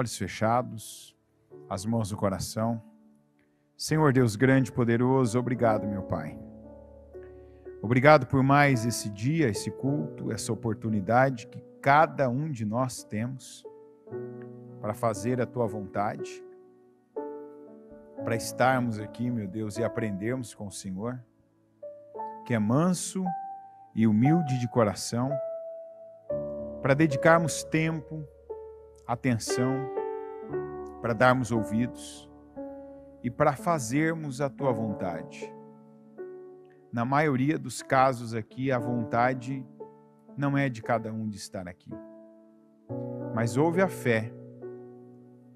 olhos fechados, as mãos no coração. Senhor Deus grande e poderoso, obrigado, meu Pai. Obrigado por mais esse dia, esse culto, essa oportunidade que cada um de nós temos para fazer a Tua vontade, para estarmos aqui, meu Deus, e aprendermos com o Senhor, que é manso e humilde de coração, para dedicarmos tempo, atenção, para darmos ouvidos e para fazermos a Tua vontade. Na maioria dos casos aqui, a vontade não é de cada um de estar aqui, mas houve a fé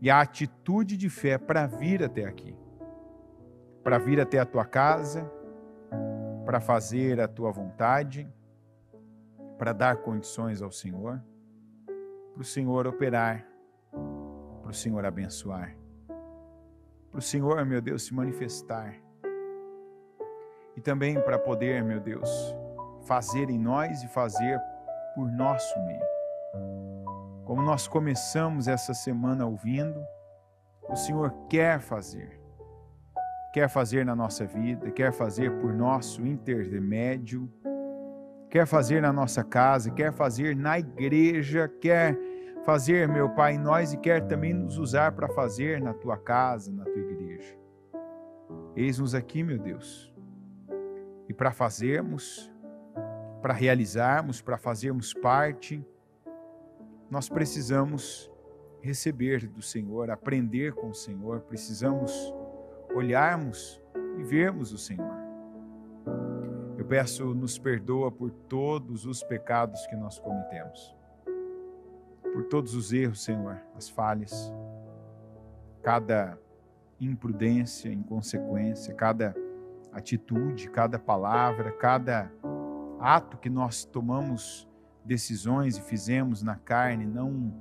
e a atitude de fé para vir até aqui, para vir até a Tua casa, para fazer a Tua vontade, para dar condições ao Senhor, para o Senhor operar, para o Senhor abençoar, para o Senhor, meu Deus, se manifestar e também para poder, meu Deus, fazer em nós e fazer por nosso meio. Como nós começamos essa semana ouvindo, o Senhor quer fazer na nossa vida, quer fazer por nosso intermédio, quer fazer na nossa casa, quer fazer na igreja, quer fazer, meu Pai, em nós e quer também nos usar para fazer na Tua casa, na Tua igreja. Eis-nos aqui, meu Deus, e para fazermos, para realizarmos, para fazermos parte, nós precisamos receber do Senhor, aprender com o Senhor, precisamos olharmos e vermos o Senhor. Eu peço, nos perdoa por todos os pecados que nós cometemos, por todos os erros, Senhor, as falhas, cada imprudência, inconsequência, cada atitude, cada palavra, cada ato que nós tomamos decisões e fizemos na carne, não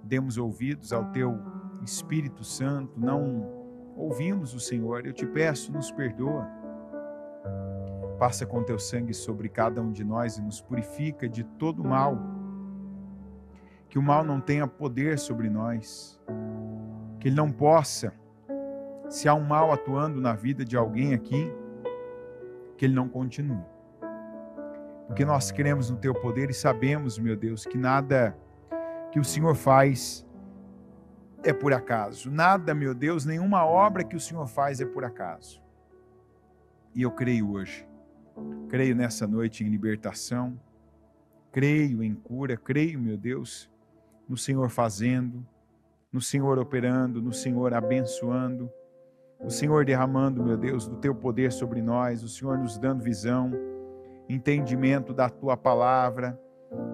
demos ouvidos ao Teu Espírito Santo, não ouvimos o Senhor. Eu te peço, nos perdoa. Passa com Teu sangue sobre cada um de nós e nos purifica de todo mal. Que o mal não tenha poder sobre nós. Que ele não possa, se há um mal atuando na vida de alguém aqui, que ele não continue. Porque nós cremos no Teu poder e sabemos, meu Deus, que nada que o Senhor faz é por acaso. Nada, meu Deus, nenhuma obra que o Senhor faz é por acaso. E eu creio hoje. Creio nessa noite em libertação. Creio em cura. Creio, meu Deus, no Senhor fazendo, no Senhor operando, no Senhor abençoando, o Senhor derramando, meu Deus, do Teu poder sobre nós, o Senhor nos dando visão, entendimento da Tua palavra.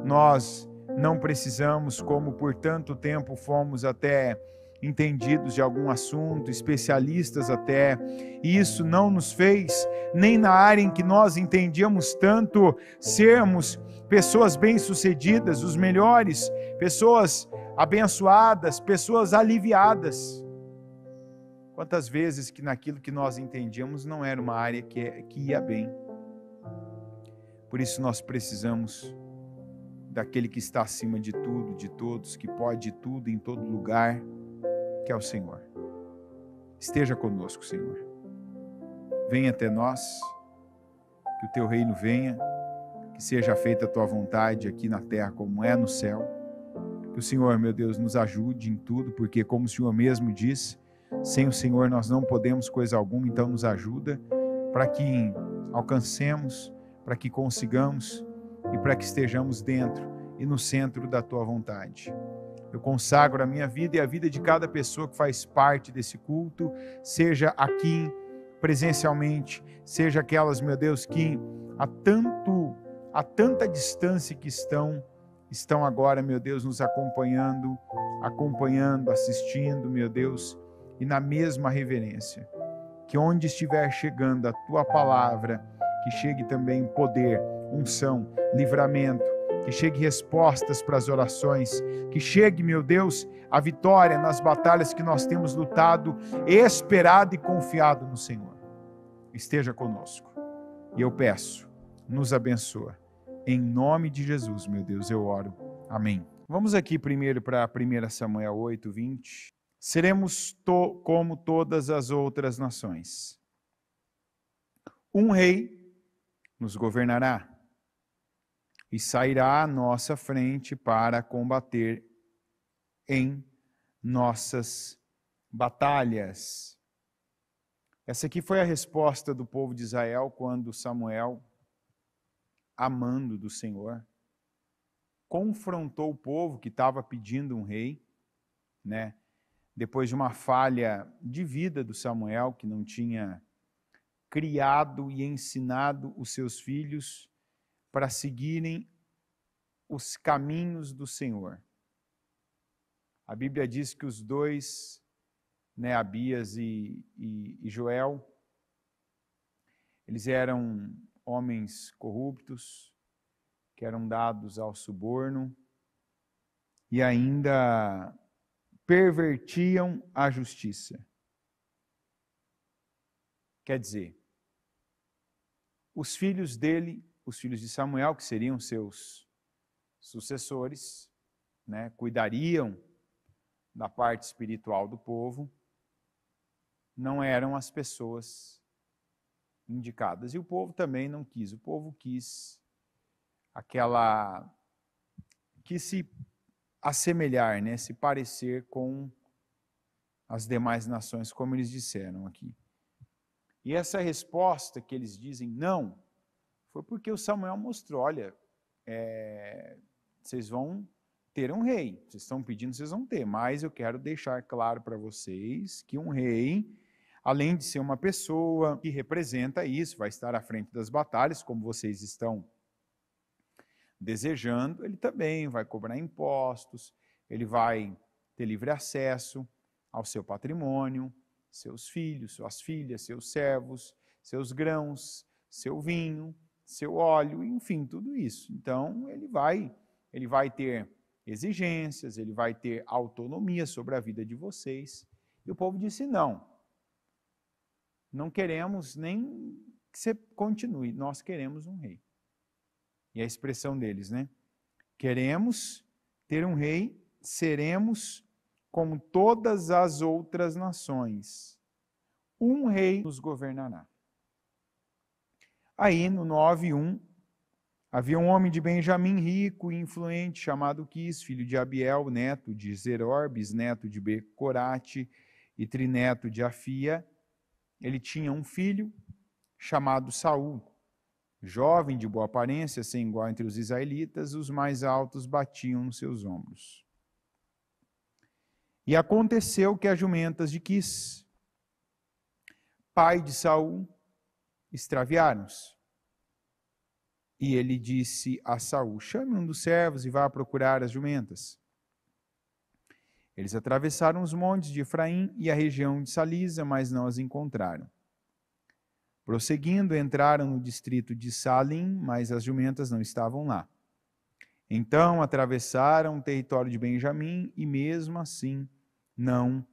Nós não precisamos, como por tanto tempo fomos até entendidos de algum assunto, especialistas até, e isso não nos fez, nem na área em que nós entendíamos tanto, sermos pessoas bem-sucedidas, os melhores, pessoas abençoadas, pessoas aliviadas. Quantas vezes que naquilo que nós entendíamos não era uma área que ia bem. Por isso nós precisamos daquele que está acima de tudo, de todos, que pode tudo em todo lugar, que é o Senhor. Esteja conosco, Senhor. Venha até nós, que o Teu reino venha, que seja feita a Tua vontade aqui na terra como é no céu. Que o Senhor, meu Deus, nos ajude em tudo, porque como o Senhor mesmo disse, sem o Senhor nós não podemos coisa alguma, então nos ajuda para que alcancemos, para que consigamos e para que estejamos dentro e no centro da Tua vontade. Eu consagro a minha vida e a vida de cada pessoa que faz parte desse culto, seja aqui presencialmente, seja aquelas, meu Deus, que a tanta distância que estão agora, meu Deus, nos acompanhando, assistindo, meu Deus, e na mesma reverência, que onde estiver chegando a Tua palavra, que chegue também poder, unção, livramento, que chegue respostas para as orações, que chegue, meu Deus, a vitória nas batalhas que nós temos lutado, esperado e confiado no Senhor. Esteja conosco. E eu peço, nos abençoa. Em nome de Jesus, meu Deus, eu oro. Amém. Vamos aqui primeiro para 1 Samuel 8, 20. Seremos como todas as outras nações. Um rei nos governará e sairá à nossa frente para combater em nossas batalhas. Essa aqui foi a resposta do povo de Israel quando Samuel, amando do Senhor, confrontou o povo que estava pedindo um rei, né? Depois de uma falha de vida do Samuel, que não tinha criado e ensinado os seus filhos para seguirem os caminhos do Senhor. A Bíblia diz que os dois, né, Abias e Joel, eles eram homens corruptos, que eram dados ao suborno e ainda pervertiam a justiça. Quer dizer, os filhos dele, os filhos de Samuel, que seriam seus sucessores, né, cuidariam da parte espiritual do povo, não eram as pessoas indicadas. E o povo também não quis. O povo quis se assemelhar, né, se parecer com as demais nações, como eles disseram aqui. E essa resposta que eles dizem não, foi porque o Samuel mostrou, olha, vocês vão ter um rei, vocês estão pedindo, vocês vão ter, mas eu quero deixar claro para vocês que um rei, além de ser uma pessoa que representa isso, vai estar à frente das batalhas, como vocês estão desejando, ele também vai cobrar impostos, ele vai ter livre acesso ao seu patrimônio, seus filhos, suas filhas, seus servos, seus grãos, seu vinho, seu óleo, enfim, tudo isso. Então, ele vai ter exigências, ele vai ter autonomia sobre a vida de vocês. E o povo disse não queremos nem que você continue, nós queremos um rei. E a expressão deles, né? Queremos ter um rei, seremos como todas as outras nações. Um rei nos governará. Aí, no 9:1, havia um homem de Benjamim rico e influente, chamado Quis, filho de Abiel, neto de Zeror, bisneto de Becorate e trineto de Afia. Ele tinha um filho chamado Saul, jovem de boa aparência, sem igual entre os israelitas, os mais altos batiam nos seus ombros. E aconteceu que as jumentas de Quis, pai de Saul, extraviaram-se. E ele disse a Saul: chame um dos servos e vá procurar as jumentas. Eles atravessaram os montes de Efraim e a região de Salisa, mas não as encontraram. Prosseguindo, entraram no distrito de Salim, mas as jumentas não estavam lá. Então atravessaram o território de Benjamim e mesmo assim não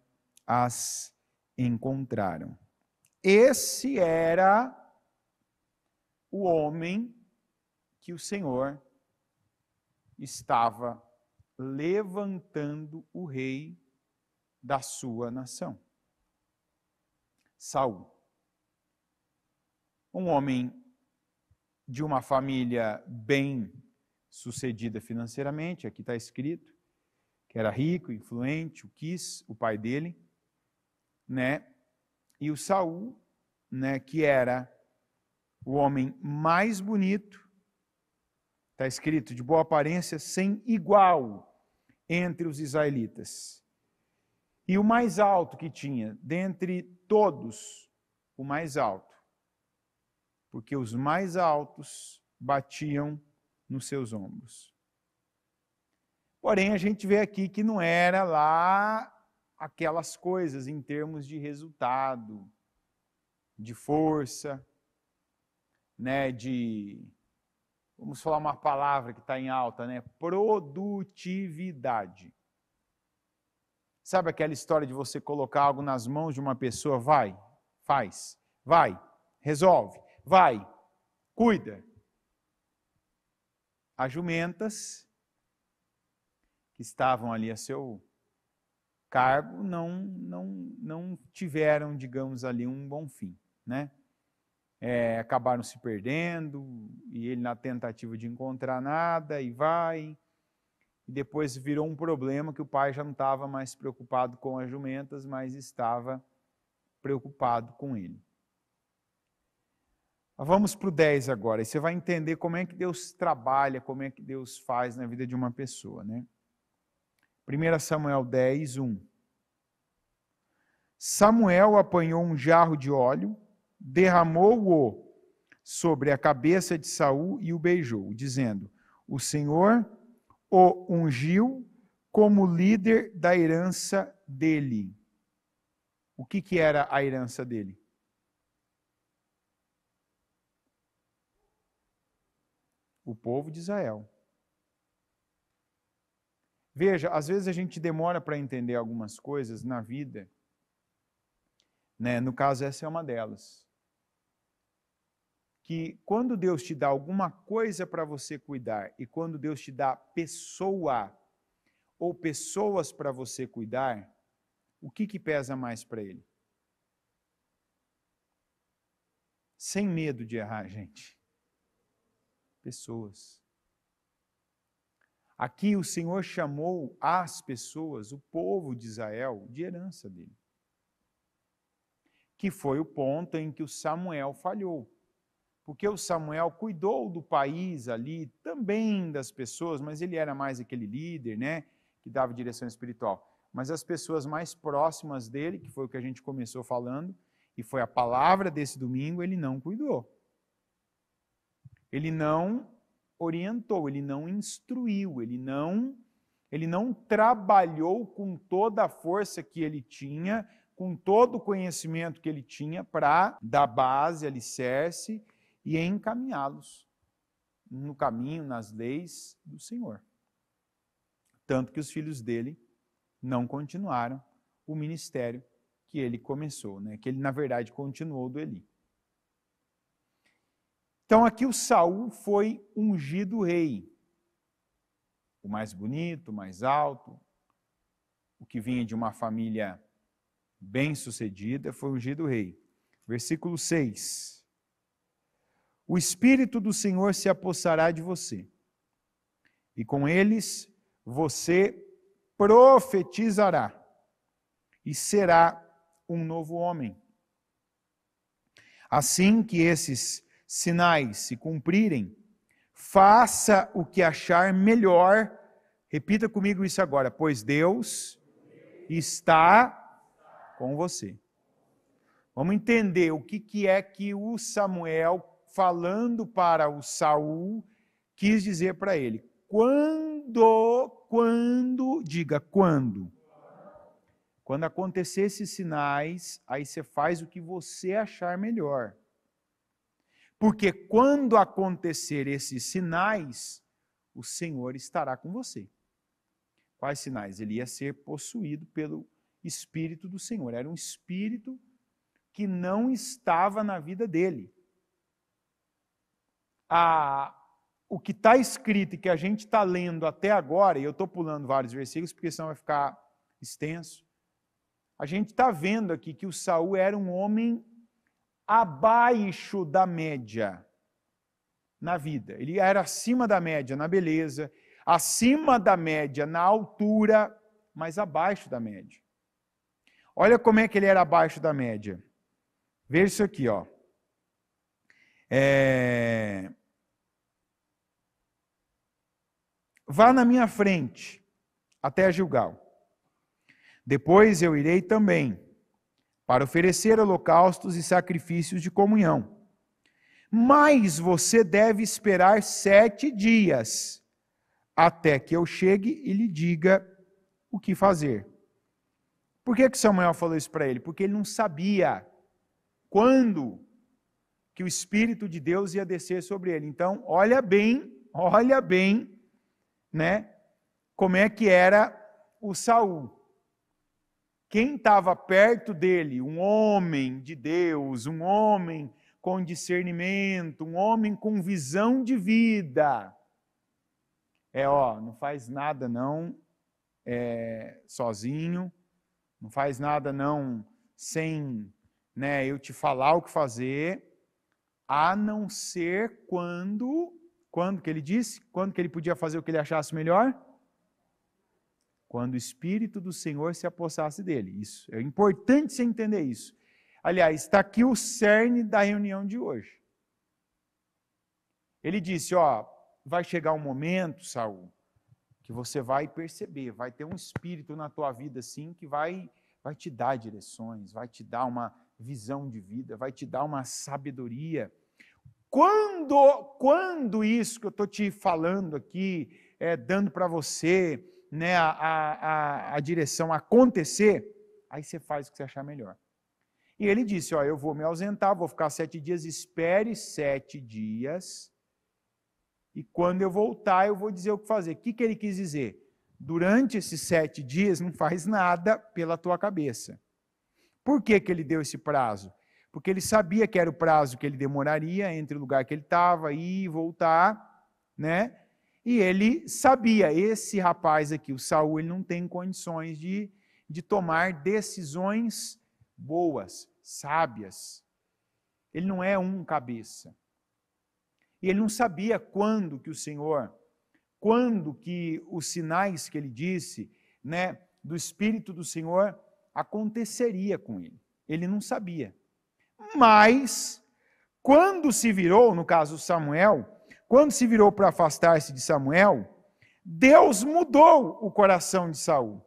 as encontraram. Esse era o homem que o Senhor estava levantando o rei da sua nação. Saul. Um homem de uma família bem sucedida financeiramente, aqui está escrito, que era rico, influente, o Quis, o pai dele, né? E o Saul, né, que era o homem mais bonito, está escrito, de boa aparência, sem igual entre os israelitas. E o mais alto que tinha, dentre todos, o mais alto. Porque os mais altos batiam nos seus ombros. Porém, a gente vê aqui que não era lá aquelas coisas em termos de resultado, de força, né, vamos falar uma palavra que está em alta, né, produtividade. Sabe aquela história de você colocar algo nas mãos de uma pessoa? Vai, faz, vai, resolve, vai, cuida. As jumentas que estavam ali a seu cargo não tiveram, digamos ali, um bom fim, né? Acabaram se perdendo, e ele na tentativa de encontrar nada, e vai, e depois virou um problema que o pai já não estava mais preocupado com as jumentas, mas estava preocupado com ele. Vamos para o 10 agora, e você vai entender como é que Deus trabalha, como é que Deus faz na vida de uma pessoa, né? 1 Samuel 10, 1. Samuel apanhou um jarro de óleo, derramou-o sobre a cabeça de Saul e o beijou, dizendo: o Senhor o ungiu como líder da herança dele. O que era a herança dele? O povo de Israel. Veja, às vezes a gente demora para entender algumas coisas na vida, né? No caso, essa é uma delas. Que quando Deus te dá alguma coisa para você cuidar e quando Deus te dá pessoa ou pessoas para você cuidar, o que pesa mais para Ele? Sem medo de errar, gente. Pessoas. Aqui o Senhor chamou as pessoas, o povo de Israel, de herança dele. Que foi o ponto em que o Samuel falhou. Porque o Samuel cuidou do país ali, também das pessoas, mas ele era mais aquele líder, né, que dava direção espiritual. Mas as pessoas mais próximas dele, que foi o que a gente começou falando, e foi a palavra desse domingo, ele não cuidou. Ele não orientou, ele não instruiu, ele não trabalhou com toda a força que ele tinha, com todo o conhecimento que ele tinha para dar base, alicerce e encaminhá-los no caminho, nas leis do Senhor. Tanto que os filhos dele não continuaram o ministério que ele começou, né? Que ele, na verdade, continuou do Eli. Então, aqui o Saul foi ungido rei. O mais bonito, o mais alto, o que vinha de uma família bem-sucedida, foi ungido rei. Versículo 6. O Espírito do Senhor se apossará de você, e com eles você profetizará, e será um novo homem. Assim que esses sinais se cumprirem, faça o que achar melhor. Repita comigo isso agora. Pois Deus está com você. Vamos entender o que é que o Samuel, falando para o Saul, quis dizer para ele. Diga quando. Quando acontecer esses sinais, aí você faz o que você achar melhor. Porque quando acontecer esses sinais, o Senhor estará com você. Quais sinais? Ele ia ser possuído pelo Espírito do Senhor. Era um espírito que não estava na vida dele. O que está escrito e que a gente está lendo até agora, e eu estou pulando vários versículos, porque senão vai ficar extenso, a gente está vendo aqui que o Saul era um homem abaixo da média na vida. Ele era acima da média na beleza, acima da média na altura, mas abaixo da média. Olha como é que ele era abaixo da média. Veja isso aqui, ó. Vá na minha frente até Gilgal. Depois eu irei também para oferecer holocaustos e sacrifícios de comunhão. Mas você deve esperar 7 dias até que eu chegue e lhe diga o que fazer. Por que Samuel falou isso para ele? Porque ele não sabia quando que o Espírito de Deus ia descer sobre ele. Então, olha bem, né, como é que era o Saul. Quem estava perto dele, um homem de Deus, um homem com discernimento, um homem com visão de vida. Não faz nada não, sozinho, não faz nada não sem, né, eu te falar o que fazer, a não ser quando que ele disse? Quando que ele podia fazer o que ele achasse melhor? Quando o Espírito do Senhor se apossasse dele. Isso, é importante você entender isso. Aliás, está aqui o cerne da reunião de hoje. Ele disse, vai chegar um momento, Saul, que você vai perceber, vai ter um espírito na tua vida assim que vai te dar direções, vai te dar uma visão de vida, vai te dar uma sabedoria. Quando isso que eu estou te falando aqui, dando para você, né, a direção acontecer, aí você faz o que você achar melhor. E ele disse, eu vou me ausentar, vou ficar 7 dias, espere 7 dias, e quando eu voltar eu vou dizer o que fazer. O que ele quis dizer? Durante esses 7 dias não faz nada pela tua cabeça. Por que ele deu esse prazo? Porque ele sabia que era o prazo que ele demoraria entre o lugar que ele estava e voltar, né? E ele sabia, esse rapaz aqui, o Saul, ele não tem condições de tomar decisões boas, sábias. Ele não é um cabeça. E ele não sabia quando que os sinais que ele disse, né, do Espírito do Senhor aconteceria com ele. Ele não sabia. Mas, quando se virou, no caso Samuel, quando se virou para afastar-se de Samuel, Deus mudou o coração de Saul.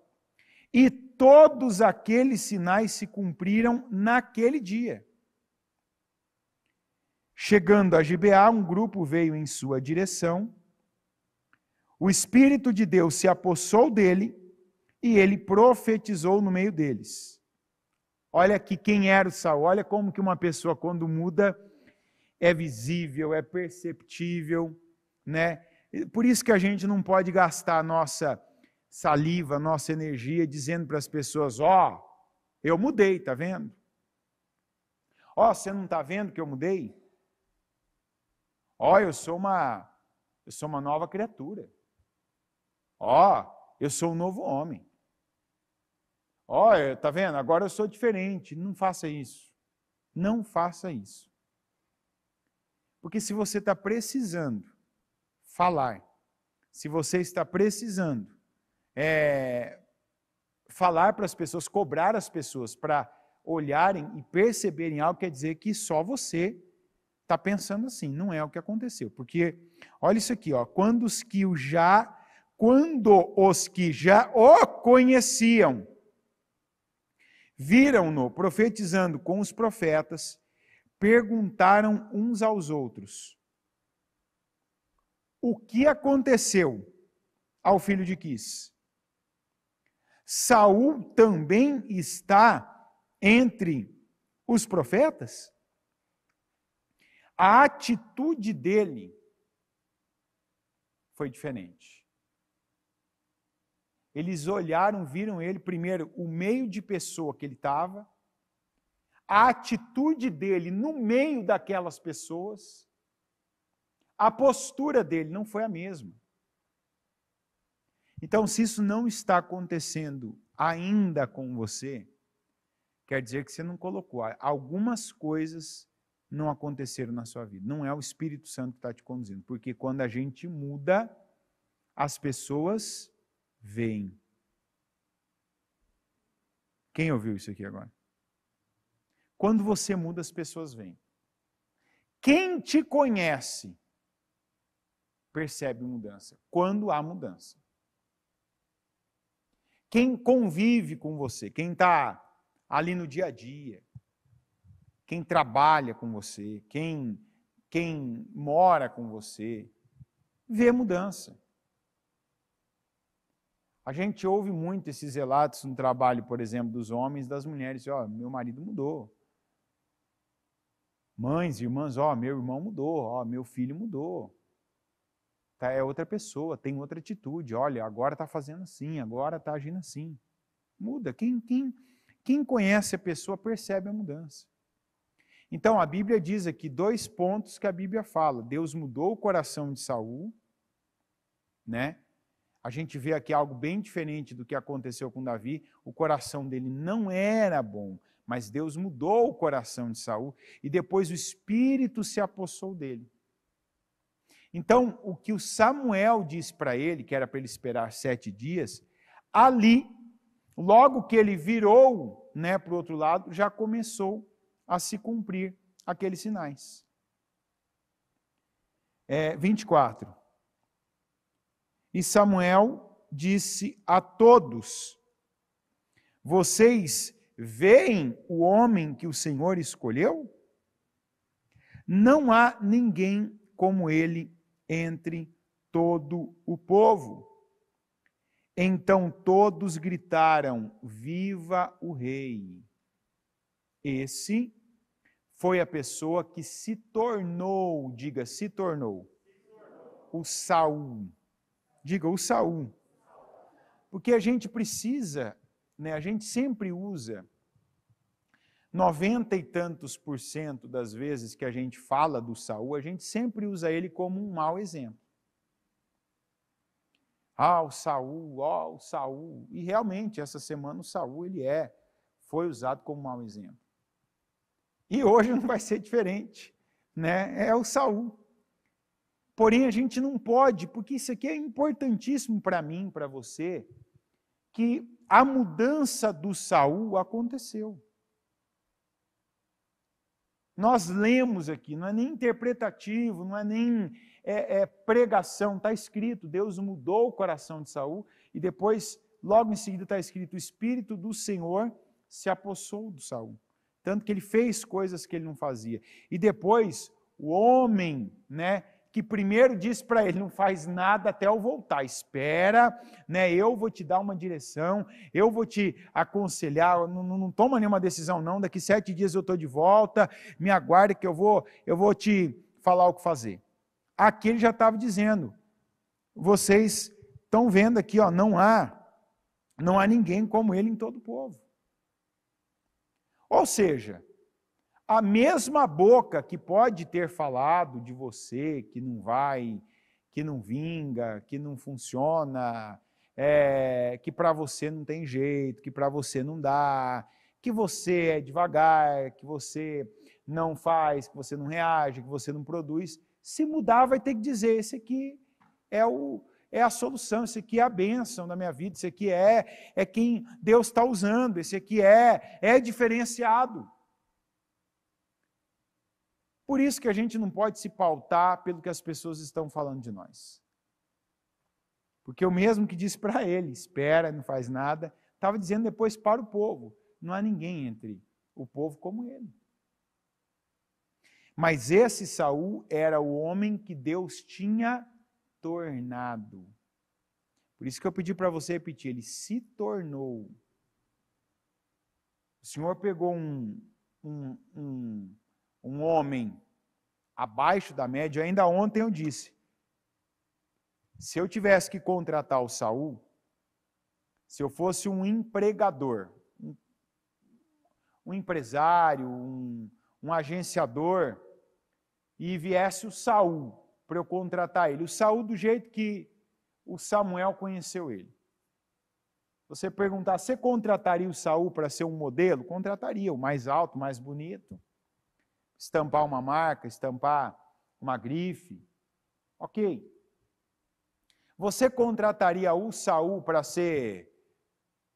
E todos aqueles sinais se cumpriram naquele dia. Chegando a Gibeá, um grupo veio em sua direção. O Espírito de Deus se apossou dele e ele profetizou no meio deles. Olha aqui quem era o Saul, olha como que uma pessoa quando muda é visível, é perceptível, né? Por isso que a gente não pode gastar a nossa saliva, a nossa energia dizendo para as pessoas, eu mudei, tá vendo? Você não está vendo que eu mudei? Eu sou uma nova criatura. Eu sou um novo homem. Tá vendo? Agora eu sou diferente. Não faça isso. Não faça isso. Porque se você está precisando falar, se você está precisando falar para as pessoas, cobrar as pessoas para olharem e perceberem algo, quer dizer que só você está pensando assim. Não é o que aconteceu. Porque, olha isso aqui, quando os que já o conheciam, viram-no profetizando com os profetas, perguntaram uns aos outros: o que aconteceu ao filho de Quis? Saul também está entre os profetas? A atitude dele foi diferente. Eles olharam, viram ele, primeiro, o meio de pessoa que ele estava, a atitude dele no meio daquelas pessoas, a postura dele não foi a mesma. Então, se isso não está acontecendo ainda com você, quer dizer que você não colocou. Algumas coisas não aconteceram na sua vida. Não é o Espírito Santo que está te conduzindo. Porque quando a gente muda, as pessoas veem. Quem ouviu isso aqui agora? Quando você muda, as pessoas veem. Quem te conhece percebe mudança. Quando há mudança. Quem convive com você, quem está ali no dia a dia, quem trabalha com você, quem mora com você, vê mudança. A gente ouve muito esses relatos no trabalho, por exemplo, dos homens e das mulheres. Meu marido mudou. Mães, irmãs, meu irmão mudou, meu filho mudou. É outra pessoa, tem outra atitude. Olha, agora está fazendo assim, agora está agindo assim. Muda. Quem conhece a pessoa percebe a mudança. Então, a Bíblia diz aqui 2 pontos que a Bíblia fala. Deus mudou o coração de Saul, né? A gente vê aqui algo bem diferente do que aconteceu com Davi. O coração dele não era bom, mas Deus mudou o coração de Saul e depois o Espírito se apossou dele. Então, o que o Samuel disse para ele, que era para ele esperar 7 dias, ali, logo que ele virou, né, para o outro lado, já começou a se cumprir aqueles sinais. 24. E Samuel disse a todos: vocês veem o homem que o Senhor escolheu? Não há ninguém como ele entre todo o povo. Então todos gritaram: viva o rei! Esse foi a pessoa que se tornou, diga, se tornou, o Saul. Diga, o Saul. Porque a gente precisa, né, a gente sempre usa 90 e tantos % das vezes que a gente fala do Saul, a gente sempre usa ele como um mau exemplo. Ah, o Saul, ó, o Saul. E realmente, essa semana o Saul, foi usado como mau exemplo. E hoje não vai ser diferente, né? É o Saul. Porém, a gente não pode, porque isso aqui é importantíssimo para mim, para você, que a mudança do Saul aconteceu. Nós lemos aqui, não é nem interpretativo, não é nem pregação, está escrito, Deus mudou o coração de Saul, e depois, logo em seguida está escrito, o Espírito do Senhor se apossou do Saul. Tanto que ele fez coisas que ele não fazia. E depois, o homem, né, que primeiro disse para ele, não faz nada até eu voltar, espera, né, eu vou te dar uma direção, eu vou te aconselhar, não toma nenhuma decisão não, daqui 7 dias eu estou de volta, me aguarde que eu vou te falar o que fazer. Aqui ele já estava dizendo, vocês estão vendo aqui, ó, não há ninguém como ele em todo o povo. Ou seja, a mesma boca que pode ter falado de você, que não vai, que não vinga, que não funciona, que para você não tem jeito, que para você não dá, que você é devagar, que você não faz, que você não reage, que você não produz, se mudar vai ter que dizer, esse aqui é a solução, esse aqui é a bênção da minha vida, esse aqui é quem Deus está usando, esse aqui é diferenciado. Por isso que a gente não pode se pautar pelo que as pessoas estão falando de nós. Porque o mesmo que disse para ele, espera, não faz nada, estava dizendo depois para o povo, não há ninguém entre o povo como ele. Mas esse Saul era o homem que Deus tinha tornado. Por isso que eu pedi para você repetir, ele se tornou. O Senhor pegou um homem abaixo da média, ainda ontem eu disse, se eu tivesse que contratar o Saul, se eu fosse um empregador, um empresário, um agenciador, e viesse o Saul para eu contratar ele, o Saul do jeito que o Samuel conheceu ele. Você perguntar, você contrataria o Saul para ser um modelo? Contrataria, o mais alto, mais bonito. Estampar uma marca, estampar uma grife. Ok. Você contrataria o Saul para ser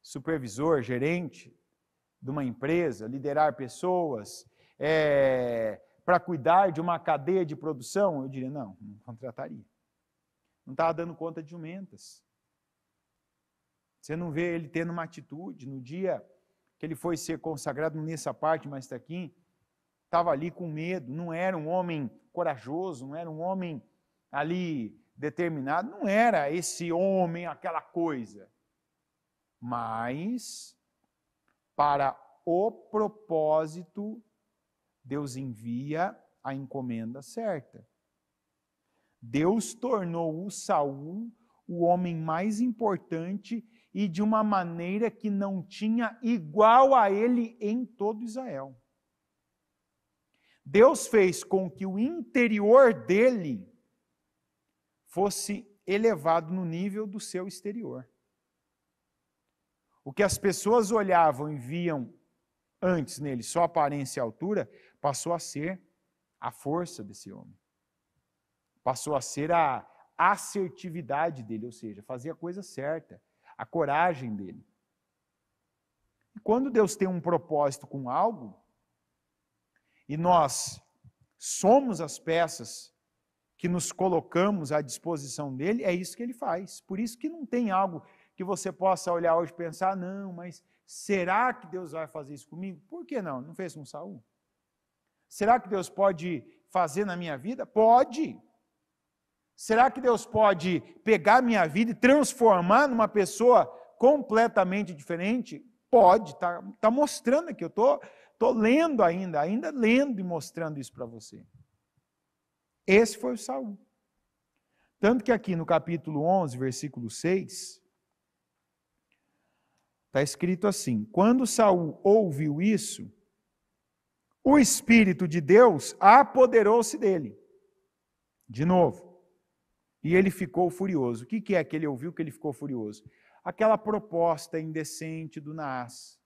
supervisor, gerente de uma empresa, liderar pessoas, para cuidar de uma cadeia de produção? Eu diria, não contrataria. Não estava dando conta de jumentas. Você não vê ele tendo uma atitude. No dia que ele foi ser consagrado nessa parte, mas está aqui, estava ali com medo, não era um homem corajoso, não era um homem ali determinado, não era esse homem aquela coisa. Mas, para o propósito, Deus envia a encomenda certa. Deus tornou o Saul o homem mais importante e de uma maneira que não tinha igual a ele em todo Israel. Deus fez com que o interior dele fosse elevado no nível do seu exterior. O que as pessoas olhavam e viam antes nele, só aparência e altura, passou a ser a força desse homem. Passou a ser a assertividade dele, ou seja, fazer a coisa certa, a coragem dele. E quando Deus tem um propósito com algo, e nós somos as peças que nos colocamos à disposição dele, é isso que ele faz. Por isso que não tem algo que você possa olhar hoje e pensar, não, mas será que Deus vai fazer isso comigo? Por que não? Não fez com Saul? Será que Deus pode fazer na minha vida? Pode. Será que Deus pode pegar minha vida e transformar numa pessoa completamente diferente? Pode, está mostrando aqui, eu estou lendo ainda lendo e mostrando isso para você. Esse foi o Saul. Tanto que aqui no capítulo 11, versículo 6, está escrito assim: quando Saul ouviu isso, o Espírito de Deus apoderou-se dele. De novo. E ele ficou furioso. O que é que ele ouviu que ele ficou furioso? Aquela proposta indecente do Naás,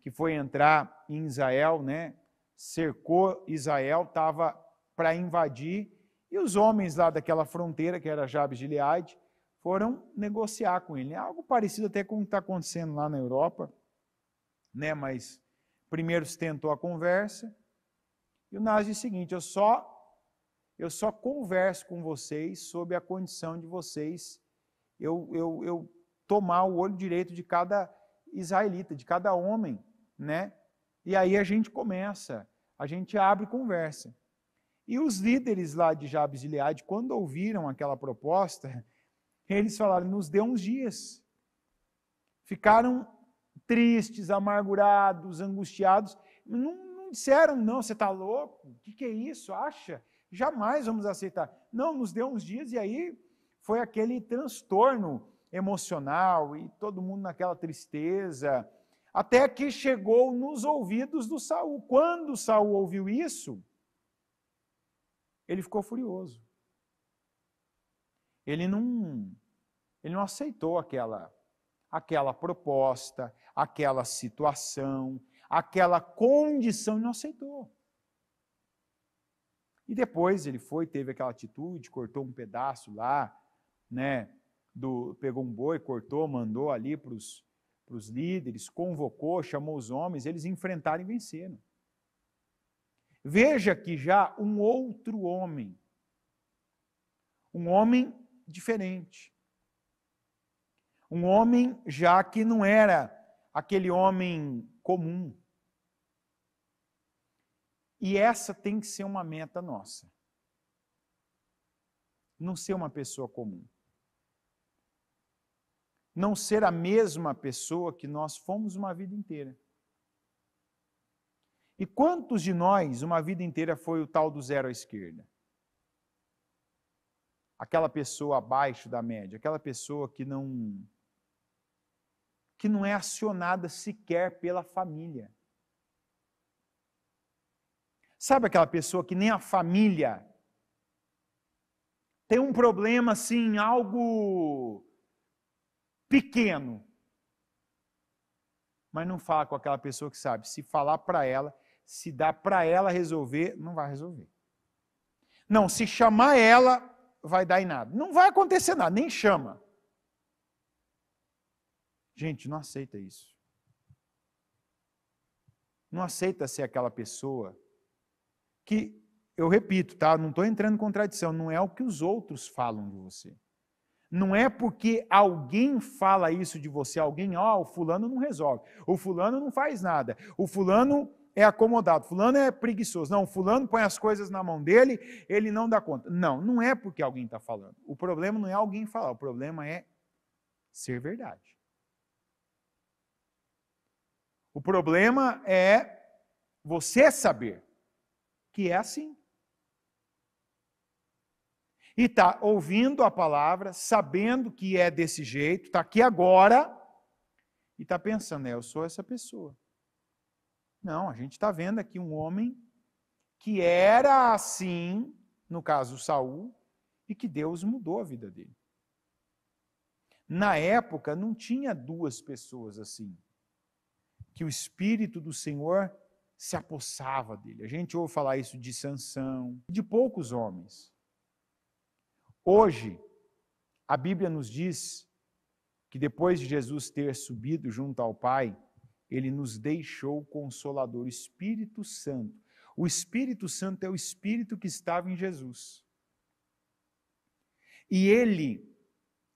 que foi entrar em Israel, né? Cercou Israel, estava para invadir, e os homens lá daquela fronteira, que era Jabes de Gileade, foram negociar com ele. Algo parecido até com o que está acontecendo lá na Europa, né? Mas primeiro se tentou a conversa, e o Naás disse o seguinte: eu só converso com vocês sob a condição de vocês, eu tomar o olho direito de cada israelita, de cada homem, né? E aí a gente abre conversa. E os líderes lá de Jabes de Gileade, quando ouviram aquela proposta, eles falaram, nos dê uns dias. Ficaram tristes, amargurados, angustiados, não disseram, não, você está louco? O que é isso? Acha? Jamais vamos aceitar. Não, nos deu uns dias e aí foi aquele transtorno emocional e todo mundo naquela tristeza, até que chegou nos ouvidos do Saul. Quando Saul ouviu isso, ele ficou furioso. Ele não aceitou aquela proposta, aquela situação, aquela condição, ele não aceitou. E depois ele teve aquela atitude, cortou um pedaço lá, né, pegou um boi, cortou, mandou ali para os líderes, convocou, chamou os homens, eles enfrentaram e venceram. Veja que já um outro homem, um homem diferente, um homem já que não era aquele homem comum. E essa tem que ser uma meta nossa. Não ser uma pessoa comum. Não ser a mesma pessoa que nós fomos uma vida inteira. E quantos de nós, uma vida inteira, foi o tal do zero à esquerda? Aquela pessoa abaixo da média, aquela pessoa que não é acionada sequer pela família. Sabe aquela pessoa que nem a família tem um problema assim, algo pequeno, mas não fala com aquela pessoa que sabe, se falar para ela, se dá para ela resolver, não vai resolver. Não, se chamar ela, vai dar em nada. Não vai acontecer nada, nem chama. Gente, não aceita isso. Não aceita ser aquela pessoa que, eu repito, tá? Não estou entrando em contradição, não é o que os outros falam de você. Não é porque alguém fala isso de você, alguém, o fulano não resolve, o fulano não faz nada, o fulano é acomodado, o fulano é preguiçoso, não, o fulano põe as coisas na mão dele, ele não dá conta. Não é porque alguém está falando. O problema não é alguém falar, o problema é ser verdade. O problema é você saber que é assim. E está ouvindo a palavra, sabendo que é desse jeito, está aqui agora, e está pensando, eu sou essa pessoa. Não, a gente está vendo aqui um homem que era assim, no caso Saul, e que Deus mudou a vida dele. Na época não tinha duas pessoas assim, que o Espírito do Senhor se apossava dele. A gente ouve falar isso de Sansão, de poucos homens. Hoje, a Bíblia nos diz que depois de Jesus ter subido junto ao Pai, ele nos deixou o Consolador, o Espírito Santo. O Espírito Santo é o Espírito que estava em Jesus. E ele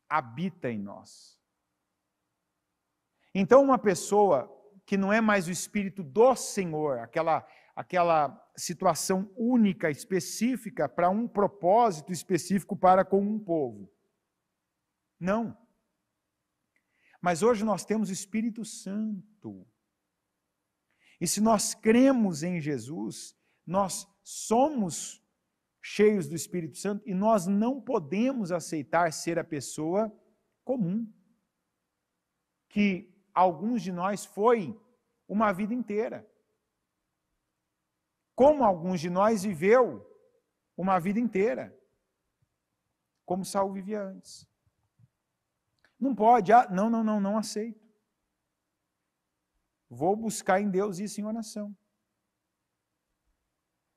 habita em nós. Então, uma pessoa que não é mais o Espírito do Senhor, aquela situação única, específica, para um propósito específico para com um povo. Não. Mas hoje nós temos o Espírito Santo. E se nós cremos em Jesus, nós somos cheios do Espírito Santo e nós não podemos aceitar ser a pessoa comum, que alguns de nós foi uma vida inteira. Como alguns de nós viveu uma vida inteira. Como Saul vivia antes. Não pode, não aceito. Vou buscar em Deus isso em oração.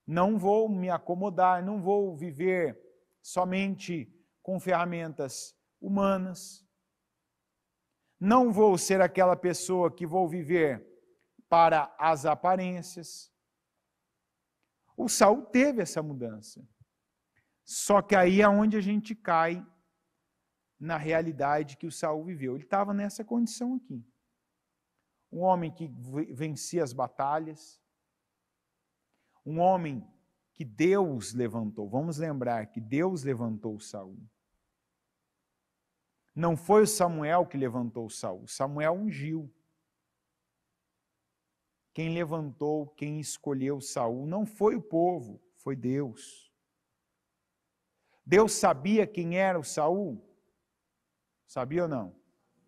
Não vou me acomodar, não vou viver somente com ferramentas humanas. Não vou ser aquela pessoa que vou viver para as aparências. O Saul teve essa mudança. Só que aí é onde a gente cai na realidade que o Saul viveu. Ele estava nessa condição aqui. Um homem que vencia as batalhas. Um homem que Deus levantou. Vamos lembrar que Deus levantou Saul. Não foi o Samuel que levantou Saul. Samuel ungiu. Quem levantou, quem escolheu Saul não foi o povo, foi Deus. Deus sabia quem era o Saul? Sabia ou não?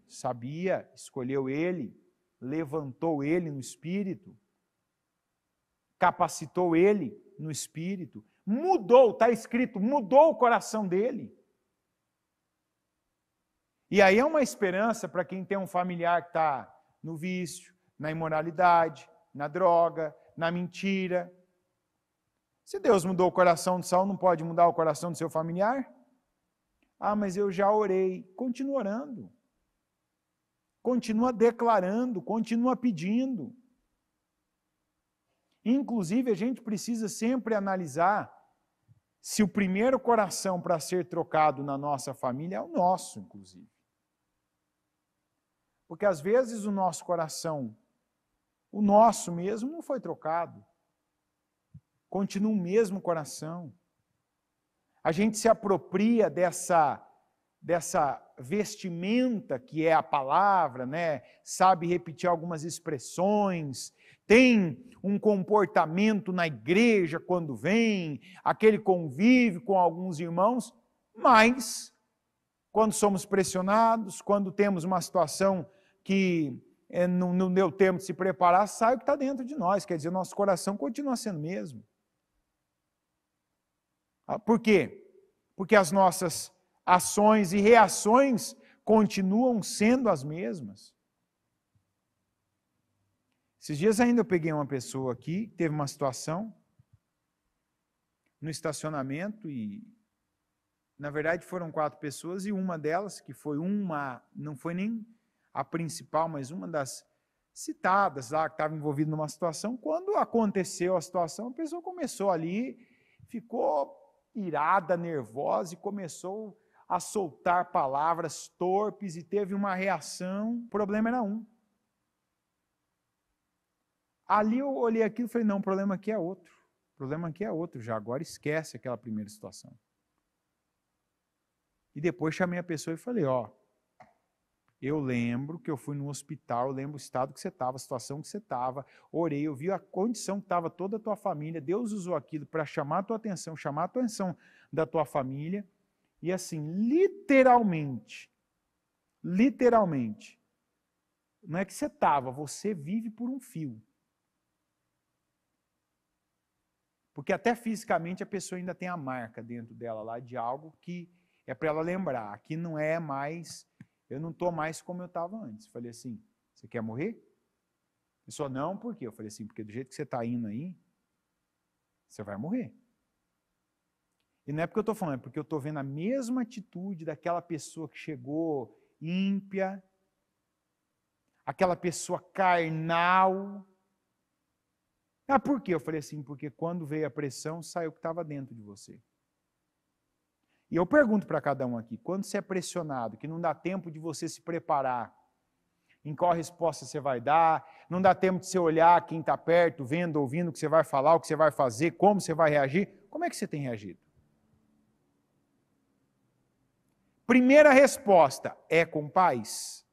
Sabia, escolheu ele, levantou ele no espírito, capacitou ele no espírito, mudou, está escrito, mudou o coração dele. E aí é uma esperança para quem tem um familiar que está no vício, na imoralidade, na droga, na mentira. Se Deus mudou o coração de Saul, não pode mudar o coração do seu familiar? Ah, mas eu já orei. Continua orando. Continua declarando, continua pedindo. Inclusive, a gente precisa sempre analisar se o primeiro coração para ser trocado na nossa família é o nosso, inclusive. Porque às vezes o nosso coração, o nosso mesmo, não foi trocado. Continua o mesmo coração. A gente se apropria dessa vestimenta que é a palavra, né? Sabe repetir algumas expressões, tem um comportamento na igreja quando vem, aquele convívio com alguns irmãos, mas quando somos pressionados, quando temos uma situação que não deu tempo de se preparar, sai o que está dentro de nós, quer dizer, nosso coração continua sendo o mesmo. Por quê? Porque as nossas ações e reações continuam sendo as mesmas. Esses dias ainda eu peguei uma pessoa aqui, teve uma situação no estacionamento e, na verdade, foram 4 pessoas e uma delas, que foi não foi nem a principal, mas uma das citadas lá, que estava envolvida numa situação, quando aconteceu a situação, a pessoa começou ali, ficou irada, nervosa e começou a soltar palavras torpes e teve uma reação. O problema era um. Ali eu olhei aquilo e falei, não, o problema aqui é outro. O problema aqui é outro já, agora esquece aquela primeira situação. E depois chamei a pessoa e falei, eu lembro que eu fui no hospital, eu lembro o estado que você estava, a situação que você estava, orei, eu vi a condição que estava toda a tua família, Deus usou aquilo para chamar a tua atenção, chamar a atenção da tua família, e assim, literalmente, não é que você estava, você vive por um fio. Porque até fisicamente a pessoa ainda tem a marca dentro dela lá de algo que é para ela lembrar. Aqui não é mais, eu não estou mais como eu estava antes. Falei assim, você quer morrer? A pessoa, não, por quê? Eu falei assim, porque do jeito que você está indo aí, você vai morrer. E não é porque eu estou falando, é porque eu estou vendo a mesma atitude daquela pessoa que chegou ímpia, aquela pessoa carnal. Ah, por quê? Eu falei assim, porque quando veio a pressão, saiu o que estava dentro de você. E eu pergunto para cada um aqui, quando você é pressionado, que não dá tempo de você se preparar, em qual resposta você vai dar, não dá tempo de você olhar quem está perto, vendo, ouvindo o que você vai falar, o que você vai fazer, como você vai reagir, como é que você tem reagido? Primeira resposta, é com paz?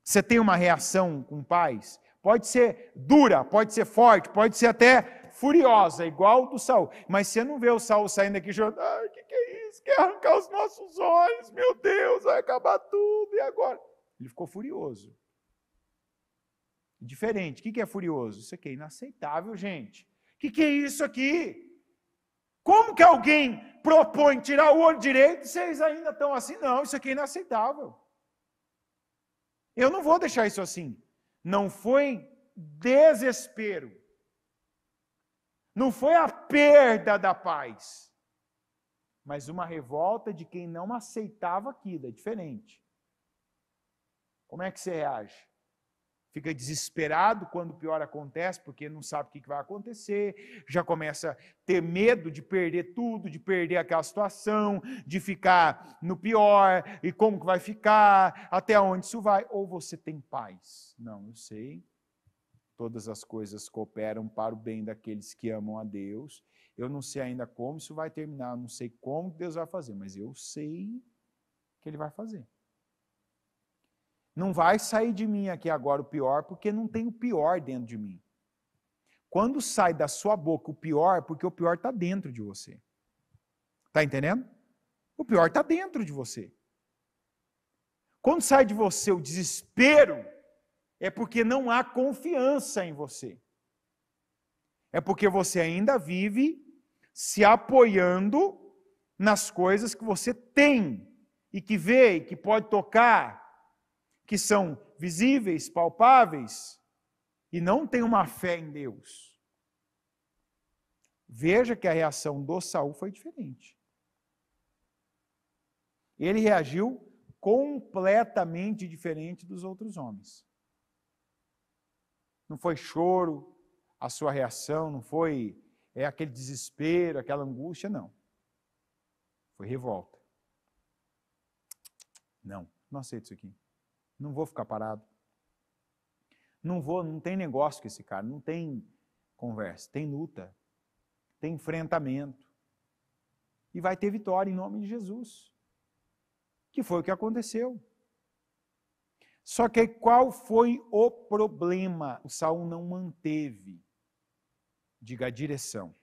Você tem uma reação com paz? Pode ser dura, pode ser forte, pode ser até furiosa, igual o do Saul. Mas você não vê o Saul saindo aqui chorando, o que é isso? Quer arrancar os nossos olhos, meu Deus, vai acabar tudo, e agora? Ele ficou furioso. Diferente, o que é furioso? Isso aqui é inaceitável, gente. O que é isso aqui? Como que alguém propõe tirar o olho direito e vocês ainda estão assim? Não, isso aqui é inaceitável. Eu não vou deixar isso assim. Não foi desespero. Não foi a perda da paz. Mas uma revolta de quem não aceitava aquilo. É diferente. Como é que você reage? Fica desesperado quando o pior acontece, porque não sabe o que vai acontecer, já começa a ter medo de perder tudo, de perder aquela situação, de ficar no pior, e como que vai ficar, até onde isso vai, ou você tem paz. Não, eu sei, todas as coisas cooperam para o bem daqueles que amam a Deus, eu não sei ainda como isso vai terminar, eu não sei como Deus vai fazer, mas eu sei que Ele vai fazer. Não vai sair de mim aqui agora o pior, porque não tem o pior dentro de mim. Quando sai da sua boca o pior, porque o pior está dentro de você. Está entendendo? O pior está dentro de você. Quando sai de você o desespero, é porque não há confiança em você. É porque você ainda vive se apoiando nas coisas que você tem, e que vê, e que pode tocar, que são visíveis, palpáveis, e não tem uma fé em Deus. Veja que a reação do Saul foi diferente. Ele reagiu completamente diferente dos outros homens. Não foi choro a sua reação, não foi aquele desespero, aquela angústia, não. Foi revolta. Não aceito isso aqui. Não vou ficar parado. Não tem negócio com esse cara, não tem conversa, tem luta, tem enfrentamento. E vai ter vitória em nome de Jesus. Que foi o que aconteceu. Só que qual foi o problema? O Saul não manteve. Diga a direção.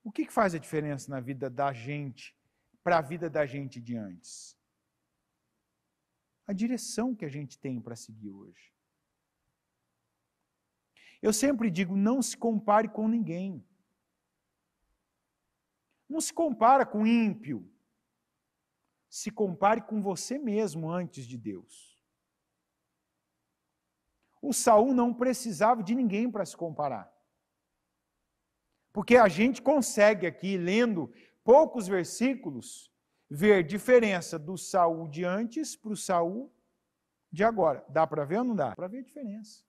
O que faz a diferença na vida da gente, para a vida da gente de antes? A direção que a gente tem para seguir hoje. Eu sempre digo, não se compare com ninguém. Não se compara com ímpio. Se compare com você mesmo antes de Deus. O Saul não precisava de ninguém para se comparar. Porque a gente consegue aqui, lendo poucos versículos, ver diferença do Saul de antes para o Saul de agora. Dá para ver ou não dá? Dá para ver a diferença.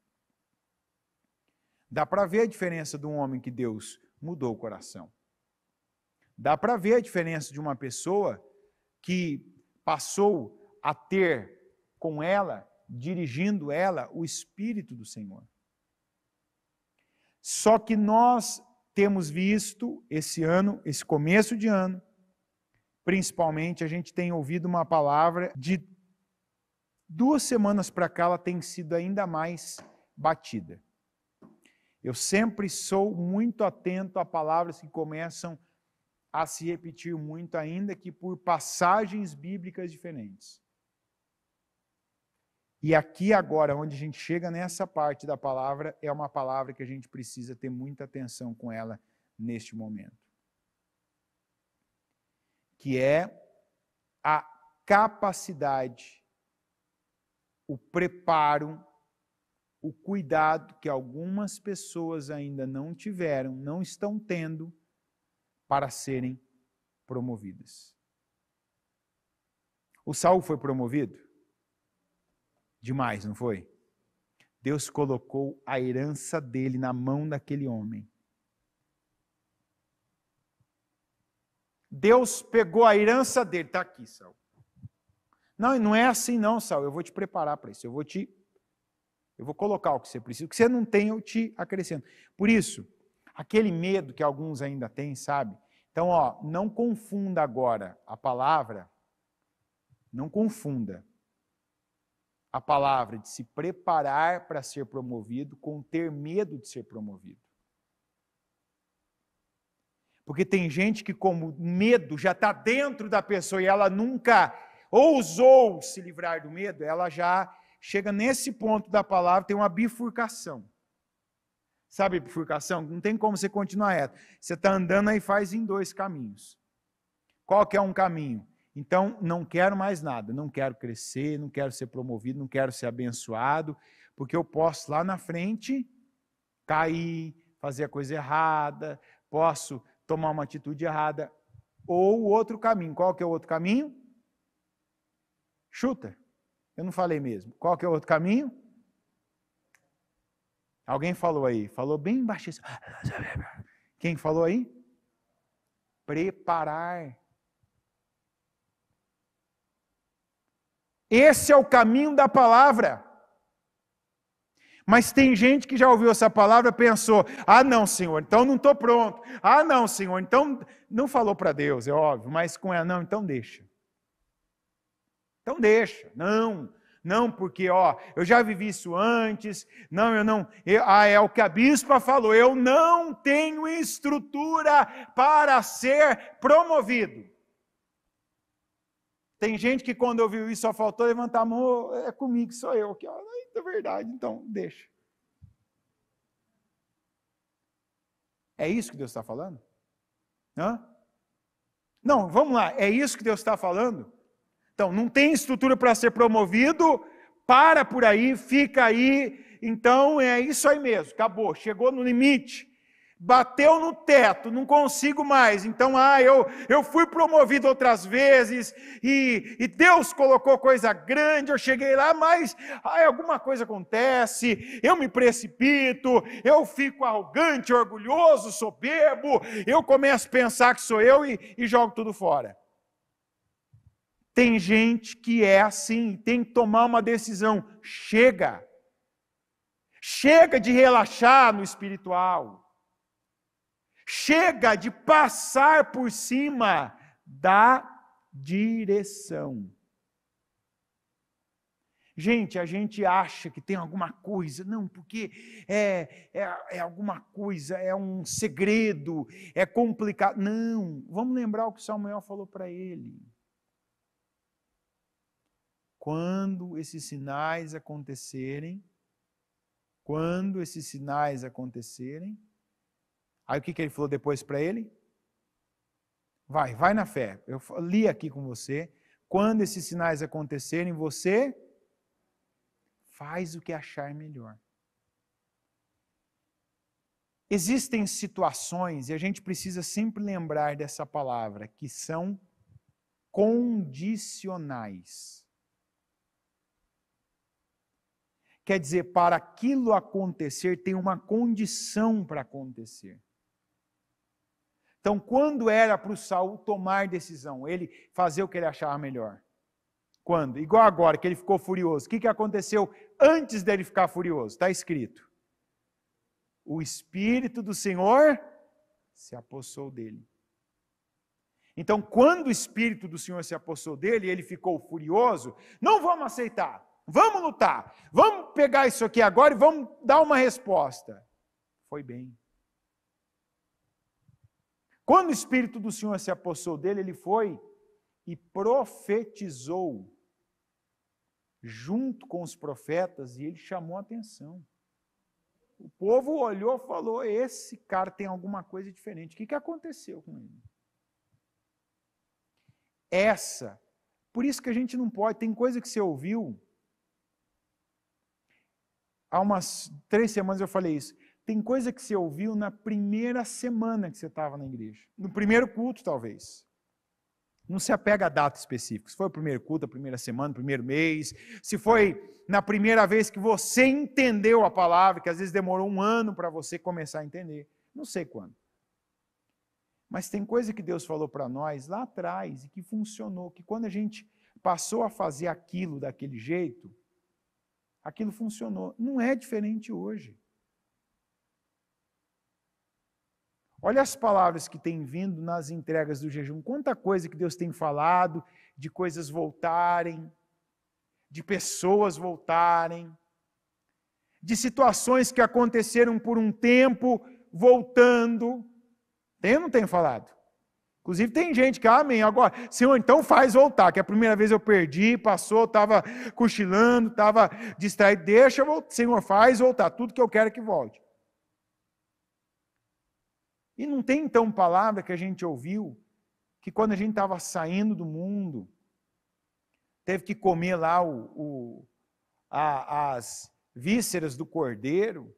Dá para ver a diferença de um homem que Deus mudou o coração. Dá para ver a diferença de uma pessoa que passou a ter com ela, dirigindo ela, o Espírito do Senhor. Só que nós temos visto esse ano, esse começo de ano, principalmente, a gente tem ouvido uma palavra de 2 semanas para cá, ela tem sido ainda mais batida. Eu sempre sou muito atento a palavras que começam a se repetir muito, ainda que por passagens bíblicas diferentes. E aqui agora, onde a gente chega nessa parte da palavra, é uma palavra que a gente precisa ter muita atenção com ela neste momento. Que é a capacidade, o preparo, o cuidado que algumas pessoas ainda não tiveram, não estão tendo para serem promovidas. O Saul foi promovido? Demais, não foi? Deus colocou a herança dele na mão daquele homem. Deus pegou a herança dele. Está aqui, Saul. Não é assim não, Saul. Eu vou te preparar para isso. Eu vou colocar o que você precisa. O que você não tem, eu te acrescento. Por isso, aquele medo que alguns ainda têm, sabe? Então, não confunda agora a palavra. Não confunda a palavra de se preparar para ser promovido com ter medo de ser promovido. Porque tem gente que, como medo já está dentro da pessoa e ela nunca ousou se livrar do medo, ela já chega nesse ponto da palavra, tem uma bifurcação. Sabe bifurcação? Não tem como você continuar reto. Você está andando aí faz em dois caminhos. Qual que é um caminho? Então, não quero mais nada, não quero crescer, não quero ser promovido, não quero ser abençoado, porque eu posso lá na frente cair, fazer a coisa errada, posso tomar uma atitude errada. Ou o outro caminho. Qual que é o outro caminho? Chuta. Eu não falei mesmo. Qual que é o outro caminho? Alguém falou aí. Falou bem baixinho. Quem falou aí? Preparar. Esse é o caminho da palavra. Mas tem gente que já ouviu essa palavra e pensou, não, Senhor, então não estou pronto. Não, Senhor, então não falou para Deus, é óbvio, mas com ela, não, então deixa. Então deixa, não, porque eu já vivi isso antes, é o que a bispa falou, eu não tenho estrutura para ser promovido. Tem gente que quando ouviu isso só faltou levantar a mão, é comigo, sou eu. Que é verdade, então deixa. É isso que Deus está falando? Não, vamos lá, é isso que Deus está falando? Então, não tem estrutura para ser promovido, para por aí, fica aí, então é isso aí mesmo, acabou, chegou no limite. Bateu no teto, não consigo mais, então eu fui promovido outras vezes, e Deus colocou coisa grande, eu cheguei lá, mas alguma coisa acontece, eu me precipito, eu fico arrogante, orgulhoso, soberbo, eu começo a pensar que sou eu e jogo tudo fora. Tem gente que é assim, tem que tomar uma decisão, chega de relaxar no espiritual. Chega de passar por cima da direção. Gente, a gente acha que tem alguma coisa, não, porque é alguma coisa, é um segredo, é complicado. Não, vamos lembrar o que Samuel falou para ele. Quando esses sinais acontecerem, aí o que ele falou depois para ele? Vai na fé. Eu li aqui com você. Quando esses sinais acontecerem, você faz o que achar melhor. Existem situações, e a gente precisa sempre lembrar dessa palavra, que são condicionais. Quer dizer, para aquilo acontecer, tem uma condição para acontecer. Então, quando era para o Saul tomar decisão, ele fazer o que ele achava melhor? Quando? Igual agora, que ele ficou furioso. O que aconteceu antes dele ficar furioso? Está escrito. O Espírito do Senhor se apossou dele. Então, quando o Espírito do Senhor se apossou dele e ele ficou furioso, não vamos aceitar, vamos lutar, vamos pegar isso aqui agora e vamos dar uma resposta. Foi bem. Quando o Espírito do Senhor se apossou dele, ele foi e profetizou. junto com os profetas, e ele chamou a atenção. O povo olhou e falou, esse cara tem alguma coisa diferente. O que aconteceu com ele? Por isso que a gente não pode, tem coisa que você ouviu, há umas 3 semanas eu falei isso, tem coisa que você ouviu na primeira semana que você estava na igreja, no primeiro culto talvez. Não se apega a data específica, se foi o primeiro culto, a primeira semana, o primeiro mês, se foi na primeira vez que você entendeu a palavra, que às vezes demorou 1 ano para você começar a entender, não sei quando. Mas tem coisa que Deus falou para nós lá atrás e que funcionou, que quando a gente passou a fazer aquilo daquele jeito, aquilo funcionou. Não é diferente hoje. Olha as palavras que têm vindo nas entregas do jejum. Quanta coisa que Deus tem falado, de coisas voltarem, de pessoas voltarem, de situações que aconteceram por um tempo voltando. Tem ou não tem falado? Inclusive tem gente que, amém, agora, Senhor, então faz voltar, que a primeira vez eu perdi, passou, estava cochilando, estava distraído, deixa voltar, Senhor, faz voltar, tudo que eu quero é que volte. E não tem então palavra que a gente ouviu, que quando a gente estava saindo do mundo, teve que comer lá as vísceras do cordeiro,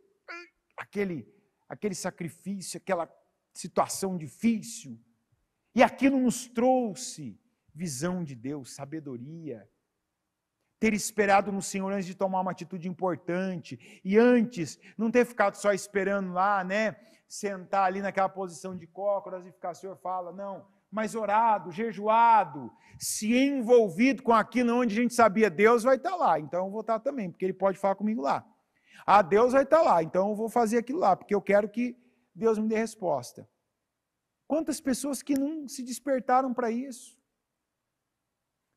aquele sacrifício, aquela situação difícil, e aquilo nos trouxe visão de Deus, sabedoria, ter esperado no Senhor antes de tomar uma atitude importante, e antes não ter ficado só esperando lá, né, sentar ali naquela posição de cócoras e ficar, Senhor fala, não, mas orado, jejuado, se envolvido com aquilo onde a gente sabia, Deus vai estar lá, então eu vou estar também, porque Ele pode falar comigo lá. Ah, Deus vai estar lá, então eu vou fazer aquilo lá, porque eu quero que Deus me dê resposta. Quantas pessoas que não se despertaram para isso?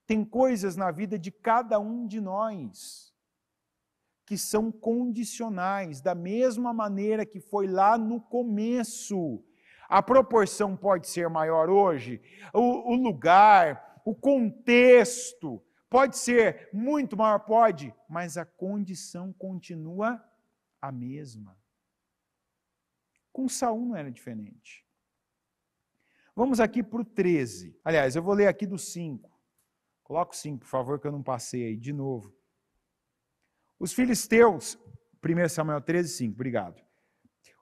Tem coisas na vida de cada um de nós que são condicionais, da mesma maneira que foi lá no começo. A proporção pode ser maior hoje, o lugar, o contexto pode ser muito maior, pode, mas a condição continua a mesma. Com Saul não era diferente. Vamos aqui para o 13. Aliás, eu vou ler aqui do 5. Coloca o 5, por favor, que eu não passei aí de novo. Os filisteus, 1 Samuel 13, 5, obrigado.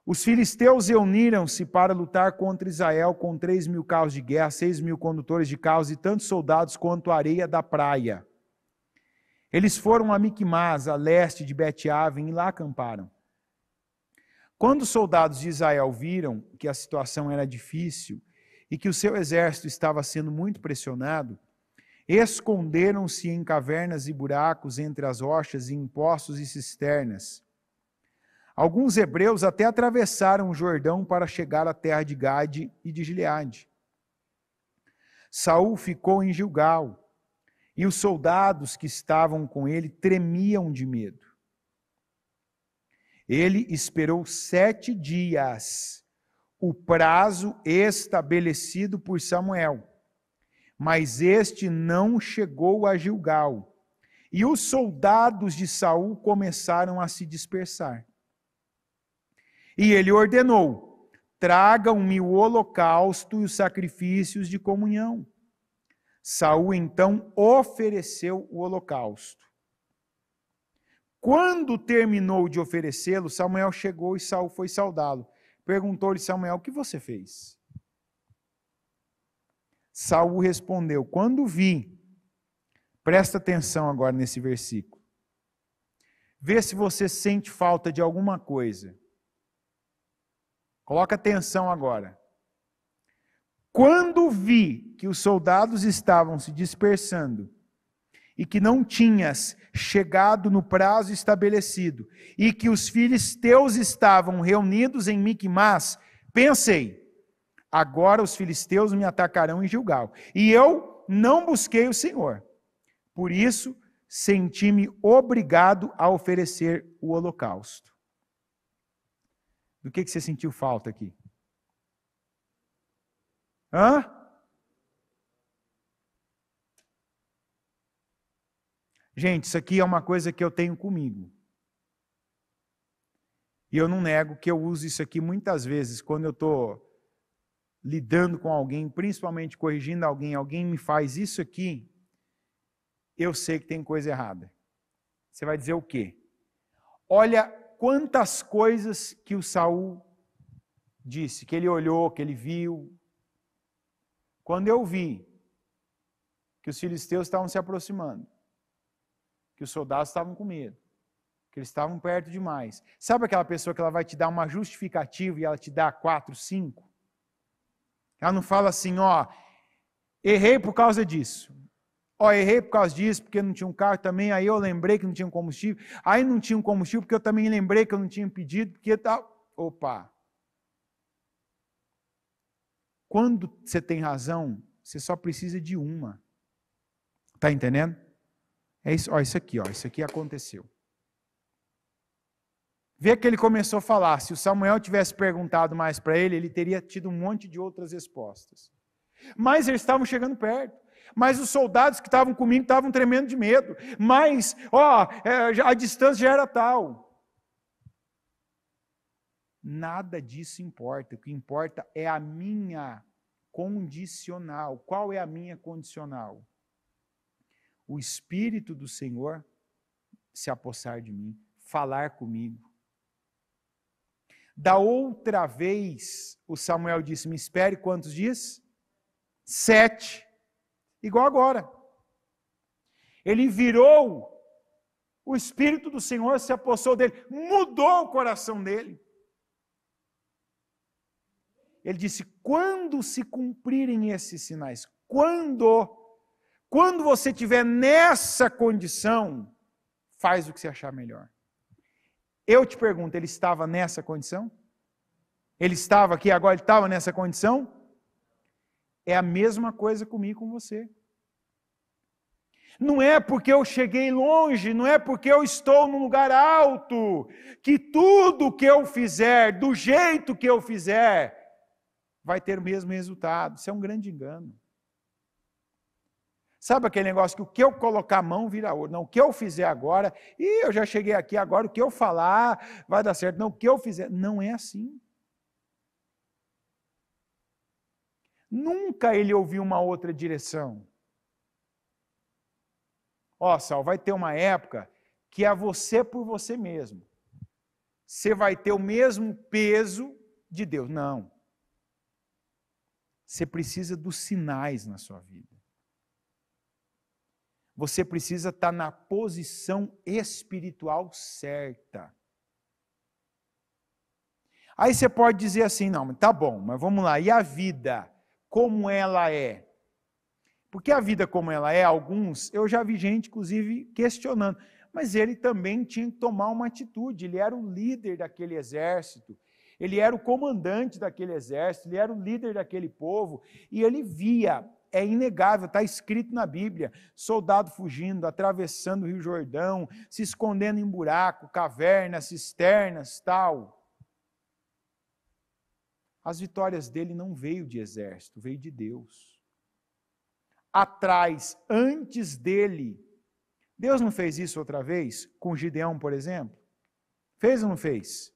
Os filisteus reuniram-se para lutar contra Israel com 3.000 carros de guerra, 6.000 condutores de carros e tantos soldados quanto a areia da praia. Eles foram a Micmas, a leste de Bet-Aven, e lá acamparam. Quando os soldados de Israel viram que a situação era difícil e que o seu exército estava sendo muito pressionado, esconderam-se em cavernas e buracos entre as rochas e em poços e cisternas. Alguns hebreus até atravessaram o Jordão para chegar à terra de Gade e de Gileade. Saul ficou em Gilgal, e os soldados que estavam com ele tremiam de medo. Ele esperou 7 dias, o prazo estabelecido por Samuel, mas este não chegou a Gilgal, e os soldados de Saul começaram a se dispersar. E ele ordenou: tragam-me o holocausto e os sacrifícios de comunhão. Saul então ofereceu o holocausto. Quando terminou de oferecê-lo, Samuel chegou e Saul foi saudá-lo. Perguntou-lhe Samuel: o que você fez? Saul respondeu: quando vi, presta atenção agora nesse versículo, vê se você sente falta de alguma coisa. Coloca atenção agora. Quando vi que os soldados estavam se dispersando e que não tinhas chegado no prazo estabelecido e que os filisteus estavam reunidos em Micmas, pensei: agora os filisteus me atacarão em Gilgal. E eu não busquei o Senhor. Por isso, senti-me obrigado a oferecer o holocausto. Do que você sentiu falta aqui? Hã? Gente, isso aqui é uma coisa que eu tenho comigo. E eu não nego que eu uso isso aqui muitas vezes quando eu estou lidando com alguém, principalmente corrigindo alguém me faz isso aqui, eu sei que tem coisa errada. Você vai dizer o quê? Olha quantas coisas que o Saul disse, que ele olhou, que ele viu. Quando eu vi que os filisteus estavam se aproximando, que os soldados estavam com medo, que eles estavam perto demais. Sabe aquela pessoa que ela vai te dar uma justificativa e ela te dá 4, 5? Ela não fala assim, ó, errei por causa disso. Ó, errei por causa disso, porque não tinha um carro também, aí eu lembrei que não tinha um combustível. Aí não tinha um combustível, porque eu também lembrei que eu não tinha pedido, porque tal. Opa! Quando você tem razão, você só precisa de uma. Tá entendendo? É isso, ó, isso aqui aconteceu. Vê que ele começou a falar, se o Samuel tivesse perguntado mais para ele, ele teria tido um monte de outras respostas. Mas eles estavam chegando perto. Mas os soldados que estavam comigo estavam tremendo de medo. Mas, a distância já era tal. Nada disso importa. O que importa é a minha condicional. Qual é a minha condicional? O Espírito do Senhor se apossar de mim, falar comigo. Da outra vez, o Samuel disse, me espere quantos dias? 7. Igual agora. Ele virou, o Espírito do Senhor se apossou dele, mudou o coração dele. Ele disse, quando se cumprirem esses sinais, quando você estiver nessa condição, faz o que você achar melhor. Eu te pergunto, ele estava nessa condição? Ele estava aqui agora, ele estava nessa condição? É a mesma coisa comigo e com você. Não é porque eu cheguei longe, não é porque eu estou num lugar alto, que tudo que eu fizer, do jeito que eu fizer, vai ter o mesmo resultado. Isso é um grande engano. Sabe aquele negócio que o que eu colocar a mão vira ouro? Não, o que eu fizer agora, e eu já cheguei aqui agora, o que eu falar vai dar certo. Não, o que eu fizer, não é assim. Nunca ele ouviu uma outra direção. Ó, Saul, vai ter uma época que é você por você mesmo. Você vai ter o mesmo peso de Deus. Não. Você precisa dos sinais na sua vida. Você precisa estar na posição espiritual certa. Aí você pode dizer assim, não, tá bom, mas vamos lá, e a vida, como ela é? Porque a vida como ela é, alguns, eu já vi gente, inclusive, questionando, mas ele também tinha que tomar uma atitude, ele era o líder daquele exército, ele era o comandante daquele exército, ele era o líder daquele povo, e ele via, é inegável, está escrito na Bíblia, soldado fugindo, atravessando o Rio Jordão, se escondendo em buraco, cavernas, cisternas, tal. As vitórias dele não veio de exército, veio de Deus. Atrás, antes dele, Deus não fez isso outra vez, com Gideão, por exemplo? Fez ou não fez?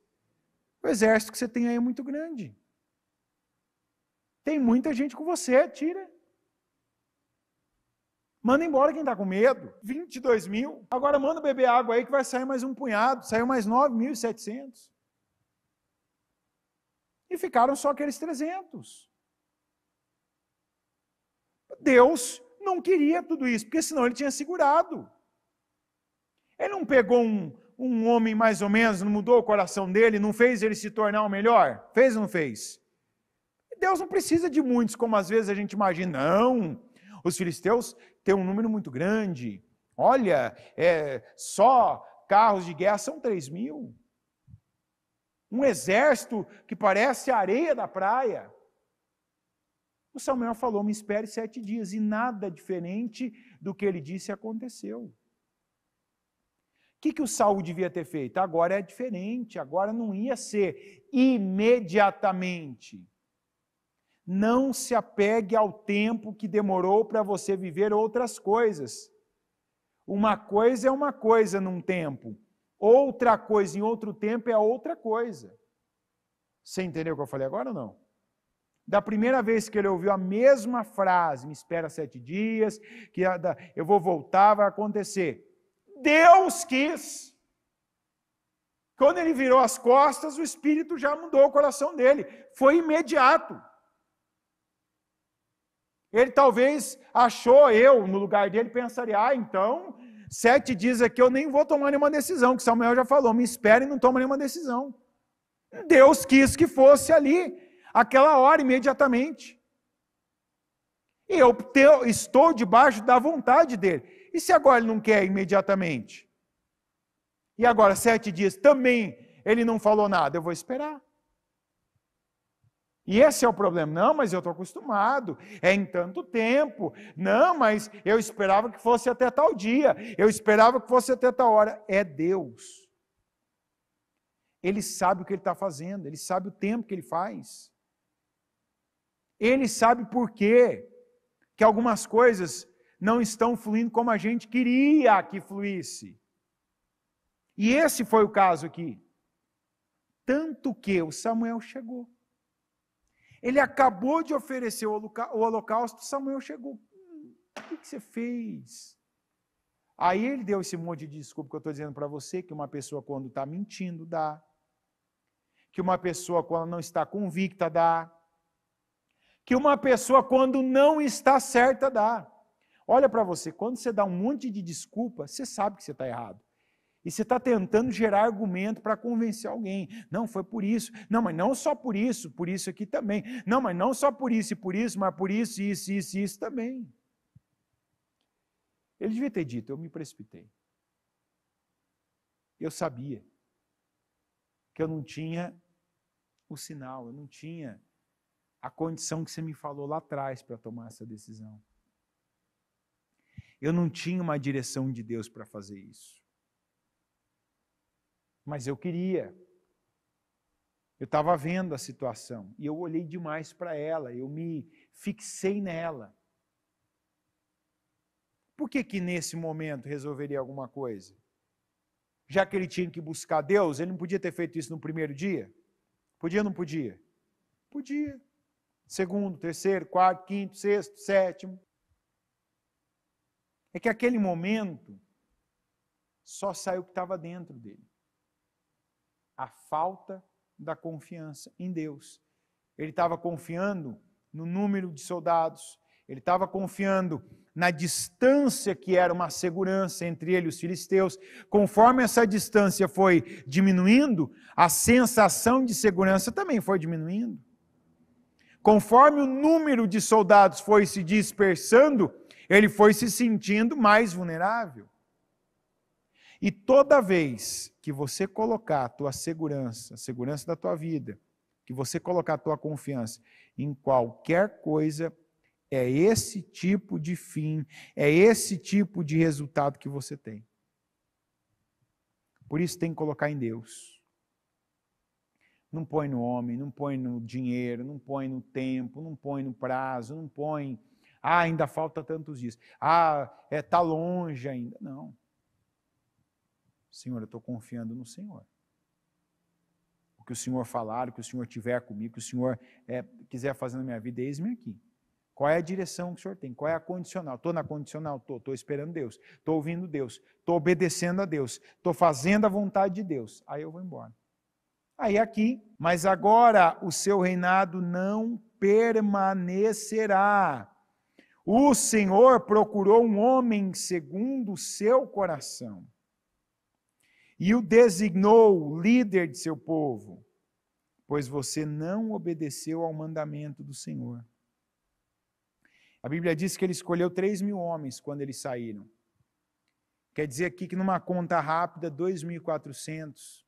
O exército que você tem aí é muito grande. Tem muita gente com você, tira. Manda embora quem está com medo. 22 mil. Agora manda beber água aí que vai sair mais um punhado. Saiu mais 9.700. E ficaram só aqueles 300. Deus não queria tudo isso, porque senão ele tinha segurado. Ele não pegou um homem mais ou menos, não mudou o coração dele, não fez ele se tornar o melhor? Fez ou não fez? Deus não precisa de muitos, como às vezes a gente imagina. Não, os filisteus têm um número muito grande. Olha, só carros de guerra são 3.000. Um exército que parece a areia da praia. O Samuel falou, me espere 7 dias, e nada diferente do que ele disse aconteceu. O que o Saul devia ter feito? Agora é diferente, agora não ia ser imediatamente. Não se apegue ao tempo que demorou para você viver outras coisas. Uma coisa é uma coisa num tempo, outra coisa em outro tempo é outra coisa. Você entendeu o que eu falei agora ou não? Da primeira vez que ele ouviu a mesma frase, me espera 7 dias, que eu vou voltar, vai acontecer. Deus quis. Quando ele virou as costas, o Espírito já mudou o coração dele. Foi imediato. Ele talvez achou, eu, no lugar dele, pensaria, então, 7 dias aqui eu nem vou tomar nenhuma decisão, que Samuel já falou, me espere e não toma nenhuma decisão. Deus quis que fosse ali, aquela hora, imediatamente. E eu estou debaixo da vontade dele. E se agora ele não quer imediatamente? E agora, 7 dias, também ele não falou nada, eu vou esperar. E esse é o problema. Não, mas eu estou acostumado, é em tanto tempo. Não, mas eu esperava que fosse até tal dia, eu esperava que fosse até tal hora. É Deus. Ele sabe o que ele está fazendo, ele sabe o tempo que ele faz. Ele sabe por quê que algumas coisas não estão fluindo como a gente queria que fluísse. E esse foi o caso aqui. Tanto que o Samuel chegou. Ele acabou de oferecer o holocausto, Samuel chegou. O que você fez? Aí ele deu esse monte de desculpa que eu estou dizendo para você, que uma pessoa quando está mentindo dá. Que uma pessoa quando não está convicta dá. Que uma pessoa quando não está certa dá. Olha para você, quando você dá um monte de desculpa, você sabe que você está errado. E você está tentando gerar argumento para convencer alguém. Não, foi por isso. Não, mas não só por isso aqui também. Não, mas não só por isso e por isso, mas por isso, isso também. Ele devia ter dito, eu me precipitei. Eu sabia que eu não tinha o sinal, eu não tinha a condição que você me falou lá atrás para tomar essa decisão. Eu não tinha uma direção de Deus para fazer isso. Mas eu queria. Eu estava vendo a situação e eu olhei demais para ela, eu me fixei nela. Por que nesse momento resolveria alguma coisa? Já que ele tinha que buscar Deus, ele não podia ter feito isso no primeiro dia? Podia ou não podia? Podia. Segundo, terceiro, quarto, quinto, sexto, sétimo. É que aquele momento só saiu o que estava dentro dele. A falta da confiança em Deus. Ele estava confiando no número de soldados, ele estava confiando na distância que era uma segurança entre ele e os filisteus. Conforme essa distância foi diminuindo, a sensação de segurança também foi diminuindo. Conforme o número de soldados foi se dispersando, ele foi se sentindo mais vulnerável. E toda vez que você colocar a tua segurança, a segurança da tua vida, que você colocar a tua confiança em qualquer coisa, é esse tipo de fim, é esse tipo de resultado que você tem. Por isso tem que colocar em Deus. Não põe no homem, não põe no dinheiro, não põe no tempo, não põe no prazo, não põe, ainda falta tantos dias. Está longe ainda. Não. Senhor, eu estou confiando no Senhor. O que o Senhor falar, o que o Senhor tiver comigo, o que o Senhor quiser fazer na minha vida, eis-me aqui. Qual é a direção que o Senhor tem? Qual é a condicional? Estou na condicional? Estou esperando Deus. Estou ouvindo Deus. Estou obedecendo a Deus. Estou fazendo a vontade de Deus. Aí eu vou embora. Aí aqui, mas agora o seu reinado não permanecerá. O Senhor procurou um homem segundo o seu coração e o designou líder de seu povo, pois você não obedeceu ao mandamento do Senhor. A Bíblia diz que ele escolheu 3.000 homens quando eles saíram. Quer dizer aqui que numa conta rápida, 2.400,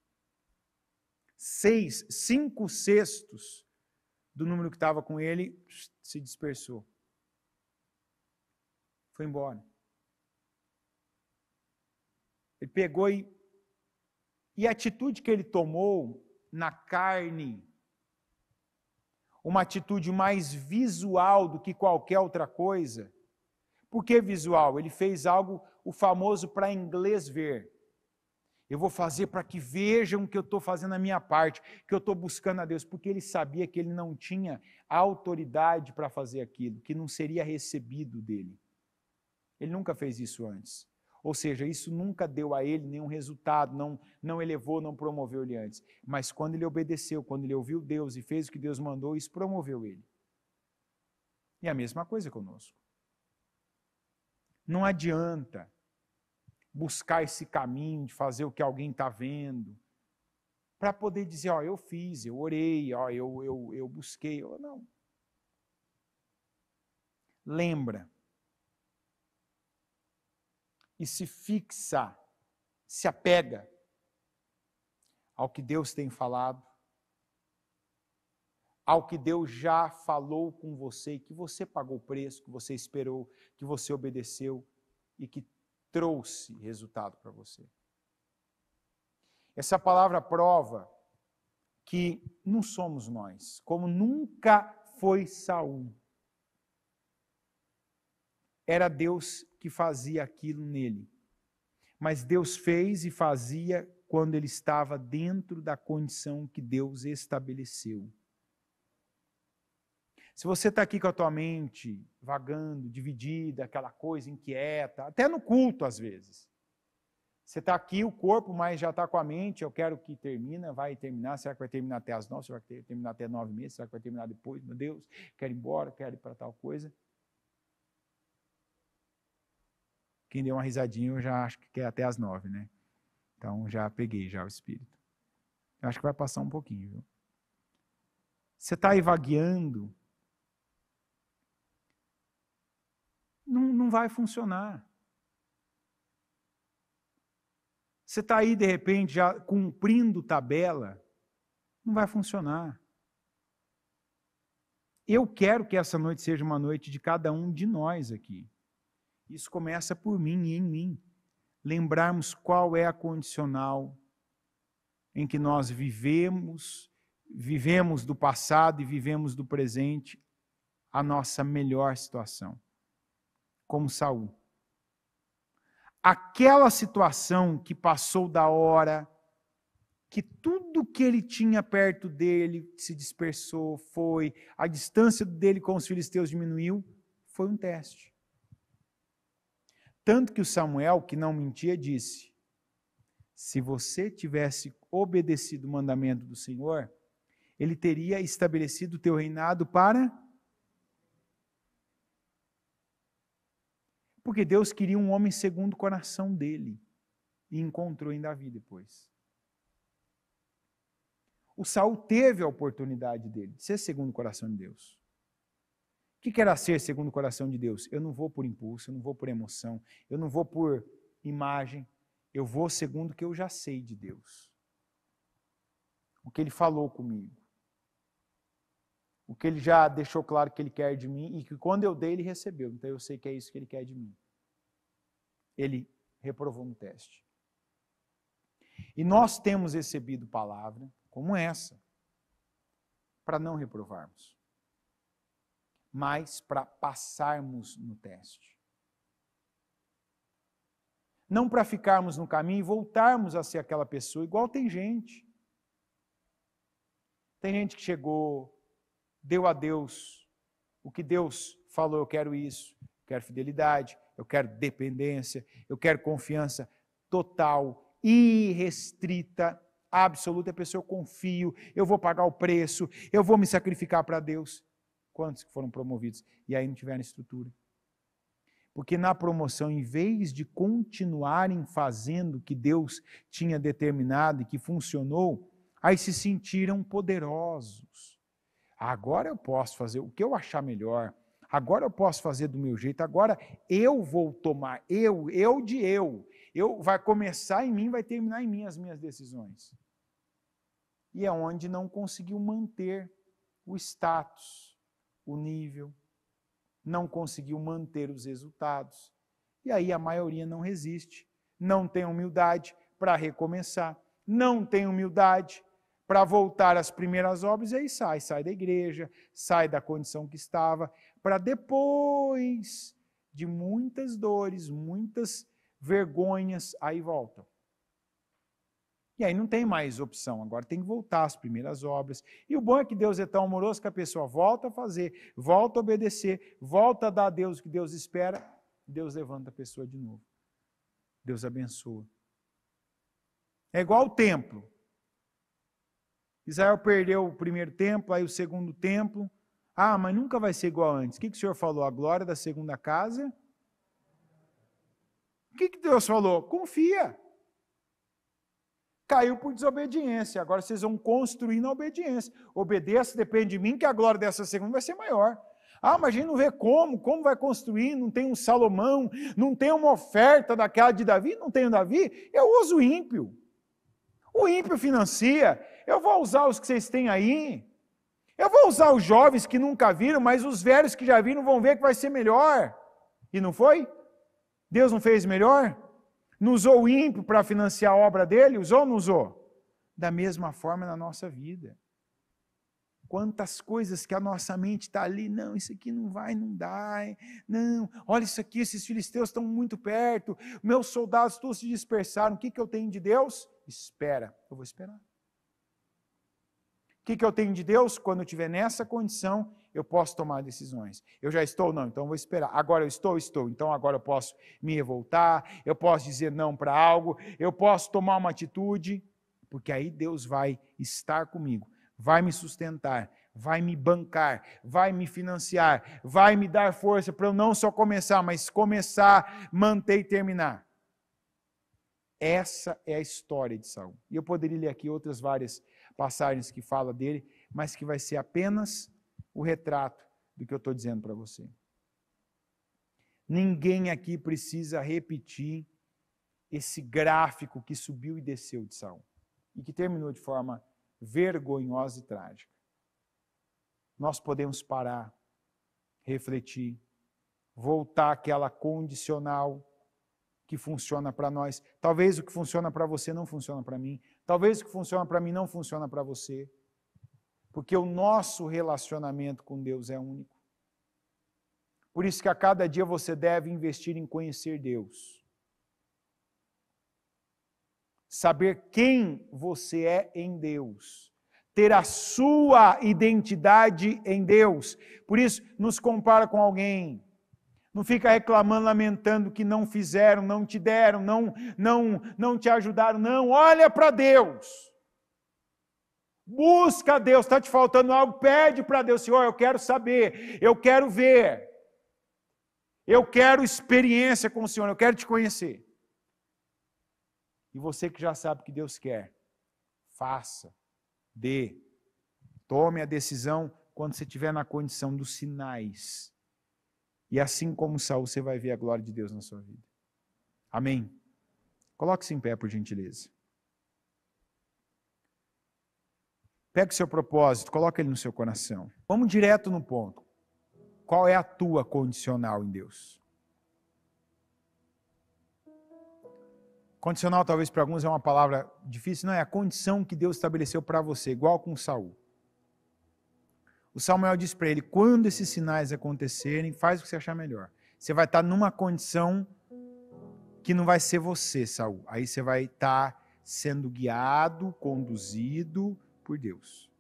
5 sextos do número que estava com ele se dispersou. Foi embora. Ele pegou e a atitude que ele tomou na carne, uma atitude mais visual do que qualquer outra coisa. Por que visual? Ele fez algo o famoso para inglês ver. Eu vou fazer para que vejam que eu estou fazendo a minha parte, que eu estou buscando a Deus, porque ele sabia que ele não tinha autoridade para fazer aquilo, que não seria recebido dele. Ele nunca fez isso antes. Ou seja, isso nunca deu a ele nenhum resultado, não elevou, não promoveu ele antes. Mas quando ele obedeceu, quando ele ouviu Deus e fez o que Deus mandou, isso promoveu ele. E a mesma coisa conosco. Não adianta buscar esse caminho de fazer o que alguém está vendo, para poder dizer, ó, eu fiz, eu orei, ó, eu busquei, ou não. Lembra. E se fixa, se apega ao que Deus tem falado, ao que Deus já falou com você, que você pagou o preço, que você esperou, que você obedeceu e que trouxe resultado para você. Essa palavra prova que não somos nós, como nunca foi Saul. Era Deus que fazia aquilo nele. Mas Deus fez e fazia quando ele estava dentro da condição que Deus estabeleceu. Se você está aqui com a tua mente vagando, dividida, aquela coisa inquieta, até no culto às vezes. Você está aqui, o corpo, mas já está com a mente, eu quero que termine, vai terminar, será que vai terminar até as 9? Será que vai terminar até 9 meses? Será que vai terminar depois? Meu Deus, quero ir embora, quero ir para tal coisa. Quem deu uma risadinha, eu já acho que quer até as 9, né? Então já peguei já o espírito. Eu acho que vai passar um pouquinho, viu? Você está aí vagueando, não vai funcionar. Você está aí, de repente, já cumprindo tabela, não vai funcionar. Eu quero que essa noite seja uma noite de cada um de nós aqui. Isso começa por mim e em mim. Lembrarmos qual é a condicional em que nós vivemos do passado e vivemos do presente a nossa melhor situação. Como Saul. Aquela situação que passou da hora, que tudo que ele tinha perto dele se dispersou, a distância dele com os filisteus diminuiu, foi um teste. Tanto que o Samuel, que não mentia, disse, se você tivesse obedecido o mandamento do Senhor, ele teria estabelecido o teu reinado para... Porque Deus queria um homem segundo o coração dele. E encontrou em Davi depois. O Saul teve a oportunidade dele de ser segundo o coração de Deus. O que era ser segundo o coração de Deus? Eu não vou por impulso, eu não vou por emoção, eu não vou por imagem, eu vou segundo o que eu já sei de Deus. O que ele falou comigo. O que ele já deixou claro que ele quer de mim e que quando eu dei, ele recebeu. Então eu sei que é isso que ele quer de mim. Ele reprovou no teste. E nós temos recebido palavra como essa, para não reprovarmos, mas para passarmos no teste. Não para ficarmos no caminho e voltarmos a ser aquela pessoa, igual tem gente. Tem gente que chegou, deu a Deus o que Deus falou, eu quero isso, eu quero fidelidade, eu quero dependência, eu quero confiança total, irrestrita, absoluta. A pessoa, eu confio, eu vou pagar o preço, eu vou me sacrificar para Deus. Quantos que foram promovidos e aí não tiveram estrutura? Porque na promoção, em vez de continuarem fazendo o que Deus tinha determinado e que funcionou, aí se sentiram poderosos. Agora eu posso fazer o que eu achar melhor. Agora eu posso fazer do meu jeito. Agora eu vou tomar. Eu vai começar em mim, vai terminar em mim as minhas decisões. E é onde não conseguiu manter o status, o nível. Não conseguiu manter os resultados. E aí a maioria não resiste. Não tem humildade para recomeçar. Não tem humildade para voltar às primeiras obras, e aí sai da igreja, sai da condição que estava, para depois de muitas dores, muitas vergonhas, aí voltam. E aí não tem mais opção, agora tem que voltar às primeiras obras. E o bom é que Deus é tão amoroso que a pessoa volta a fazer, volta a obedecer, volta a dar a Deus o que Deus espera, Deus levanta a pessoa de novo. Deus abençoa. É igual o templo. Israel perdeu o primeiro templo, aí o segundo templo. Ah, mas nunca vai ser igual antes. O que o Senhor falou? A glória da segunda casa? O que Deus falou? Confia. Caiu por desobediência. Agora vocês vão construir na obediência. Obedeça, depende de mim, que a glória dessa segunda vai ser maior. Ah, mas a gente não vê como vai construir, não tem um Salomão, não tem uma oferta daquela de Davi, não tem o Davi, eu uso o ímpio. O ímpio financia, eu vou usar os que vocês têm aí, eu vou usar os jovens que nunca viram, mas os velhos que já viram vão ver que vai ser melhor. E não foi? Deus não fez melhor? Não usou o ímpio para financiar a obra dele? Usou ou não usou? Da mesma forma na nossa vida. Quantas coisas que a nossa mente está ali, não, isso aqui não vai, não dá, não, olha isso aqui, esses filisteus estão muito perto, meus soldados todos se dispersaram, o que eu tenho de Deus? Espera, eu vou esperar. O que eu tenho de Deus? Quando eu estiver nessa condição, eu posso tomar decisões. Eu já estou? Não, então eu vou esperar. Agora eu estou? Estou. Então agora eu posso me revoltar, eu posso dizer não para algo, eu posso tomar uma atitude, porque aí Deus vai estar comigo, vai me sustentar, vai me bancar, vai me financiar, vai me dar força para eu não só começar, mas começar, manter e terminar. Essa é a história de Saul. E eu poderia ler aqui outras várias passagens que fala dele, mas que vai ser apenas o retrato do que eu estou dizendo para você. Ninguém aqui precisa repetir esse gráfico que subiu e desceu de Saul e que terminou de forma vergonhosa e trágica. Nós podemos parar, refletir, voltar àquela condicional que funciona para nós. Talvez o que funciona para você não funciona para mim. Talvez o que funciona para mim não funciona para você. Porque o nosso relacionamento com Deus é único. Por isso que a cada dia você deve investir em conhecer Deus. Saber quem você é em Deus. Ter a sua identidade em Deus. Por isso, nos compara com alguém. Não fica reclamando, lamentando que não fizeram, não te deram, não te ajudaram. Não, olha para Deus. Busca a Deus. Está te faltando algo, pede para Deus. Senhor, eu quero saber, eu quero ver. Eu quero experiência com o Senhor, eu quero te conhecer. E você que já sabe o que Deus quer, faça, dê, tome a decisão quando você estiver na condição dos sinais. E assim como Saul, você vai ver a glória de Deus na sua vida. Amém? Coloque-se em pé, por gentileza. Pegue o seu propósito, coloque ele no seu coração. Vamos direto no ponto. Qual é a tua condicional em Deus? Condicional, talvez para alguns é uma palavra difícil, não é a condição que Deus estabeleceu para você, igual com Saul. O Samuel disse para ele, quando esses sinais acontecerem, faz o que você achar melhor. Você vai estar numa condição que não vai ser você, Saul. Aí você vai estar sendo guiado, conduzido por Deus.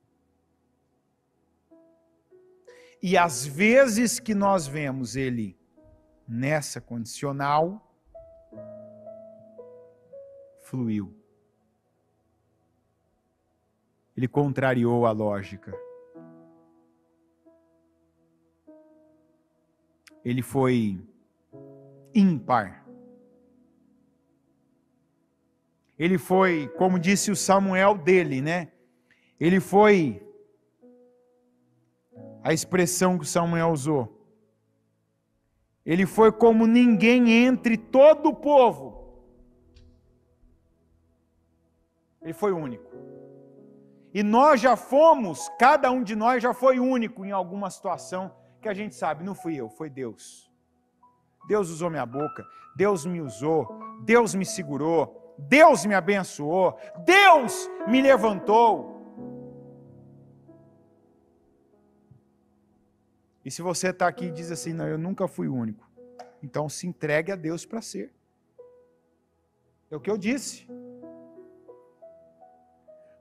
E às vezes que nós vemos ele nessa condicional, fluiu. Ele contrariou a lógica. Ele foi ímpar. Ele foi, como disse o Samuel dele, né? Ele foi, a expressão que o Samuel usou, ele foi como ninguém entre todo o povo. Ele foi único. E nós já fomos, cada um de nós já foi único em alguma situação que a gente sabe, não fui eu, foi Deus. Deus usou minha boca, Deus me usou, Deus me segurou, Deus me abençoou, Deus me levantou. E se você está aqui e diz assim, não, eu nunca fui único, então se entregue a Deus para ser. É o que eu disse.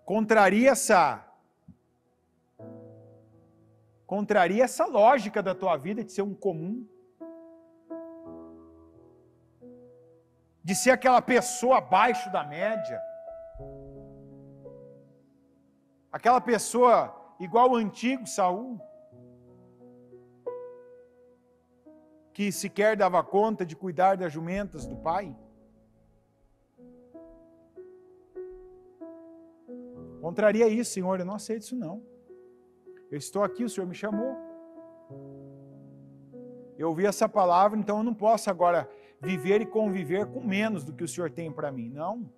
Contraria essa lógica da tua vida de ser um comum. De ser aquela pessoa abaixo da média. Aquela pessoa igual o antigo Saul, que sequer dava conta de cuidar das jumentas do pai. Contraria isso, Senhor, eu não aceito isso não. Eu estou aqui, o Senhor me chamou. Eu ouvi essa palavra, então eu não posso agora viver e conviver com menos do que o Senhor tem para mim. Não.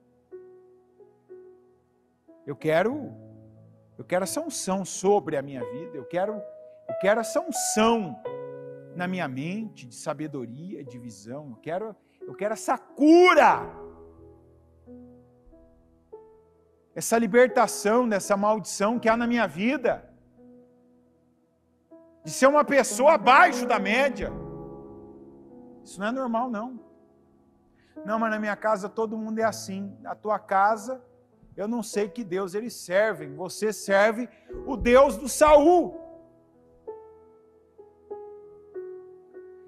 Eu quero essa unção sobre a minha vida. Eu quero essa unção na minha mente, de sabedoria, de visão. Eu quero essa cura. Essa libertação dessa maldição que há na minha vida. De ser uma pessoa abaixo da média. Isso não é normal, não. Não, mas na minha casa todo mundo é assim. Na tua casa, eu não sei que Deus eles servem. Você serve o Deus do Saul.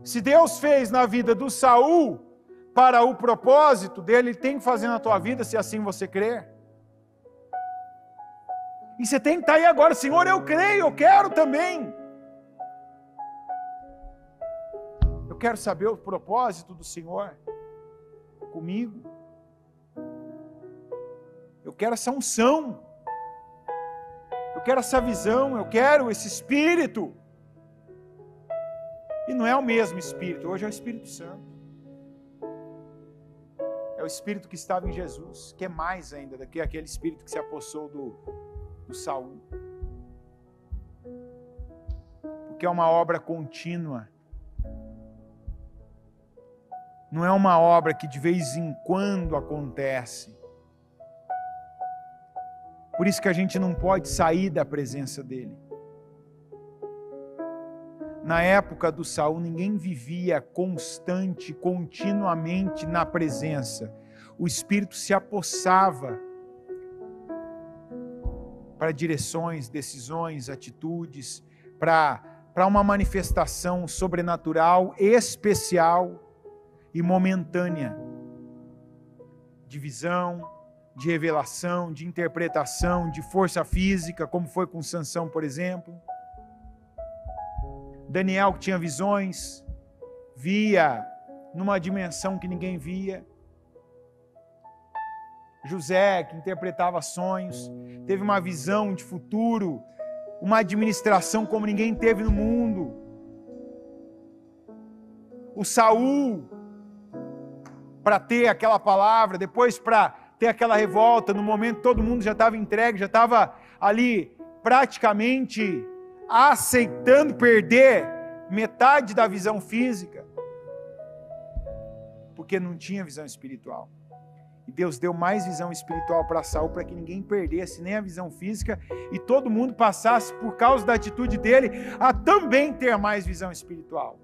Se Deus fez na vida do Saul para o propósito dele, Ele tem que fazer na tua vida, se assim você crer. E você tem que estar aí agora, Senhor, eu creio, eu quero também. Eu quero saber o propósito do Senhor comigo. Eu quero essa unção. Eu quero essa visão, eu quero esse Espírito. E não é o mesmo Espírito, hoje é o Espírito Santo. É o Espírito que estava em Jesus, que é mais ainda do que aquele Espírito que se apossou do Saul. Porque é uma obra contínua. Não é uma obra que de vez em quando acontece. Por isso que a gente não pode sair da presença dele. Na época do Saul, ninguém vivia constante, continuamente na presença. O Espírito se apossava para direções, decisões, atitudes, para uma manifestação sobrenatural, especial e momentânea, de visão, de revelação, de interpretação, de força física, como foi com Sansão, por exemplo. Daniel, que tinha visões, via numa dimensão que ninguém via. José, que interpretava sonhos, teve uma visão de futuro, uma administração como ninguém teve no mundo. O Saul, para ter aquela palavra, depois para ter aquela revolta, no momento todo mundo já estava entregue, já estava ali praticamente aceitando perder metade da visão física, porque não tinha visão espiritual. E Deus deu mais visão espiritual para Saul, para que ninguém perdesse nem a visão física, e todo mundo passasse, por causa da atitude dele, a também ter mais visão espiritual.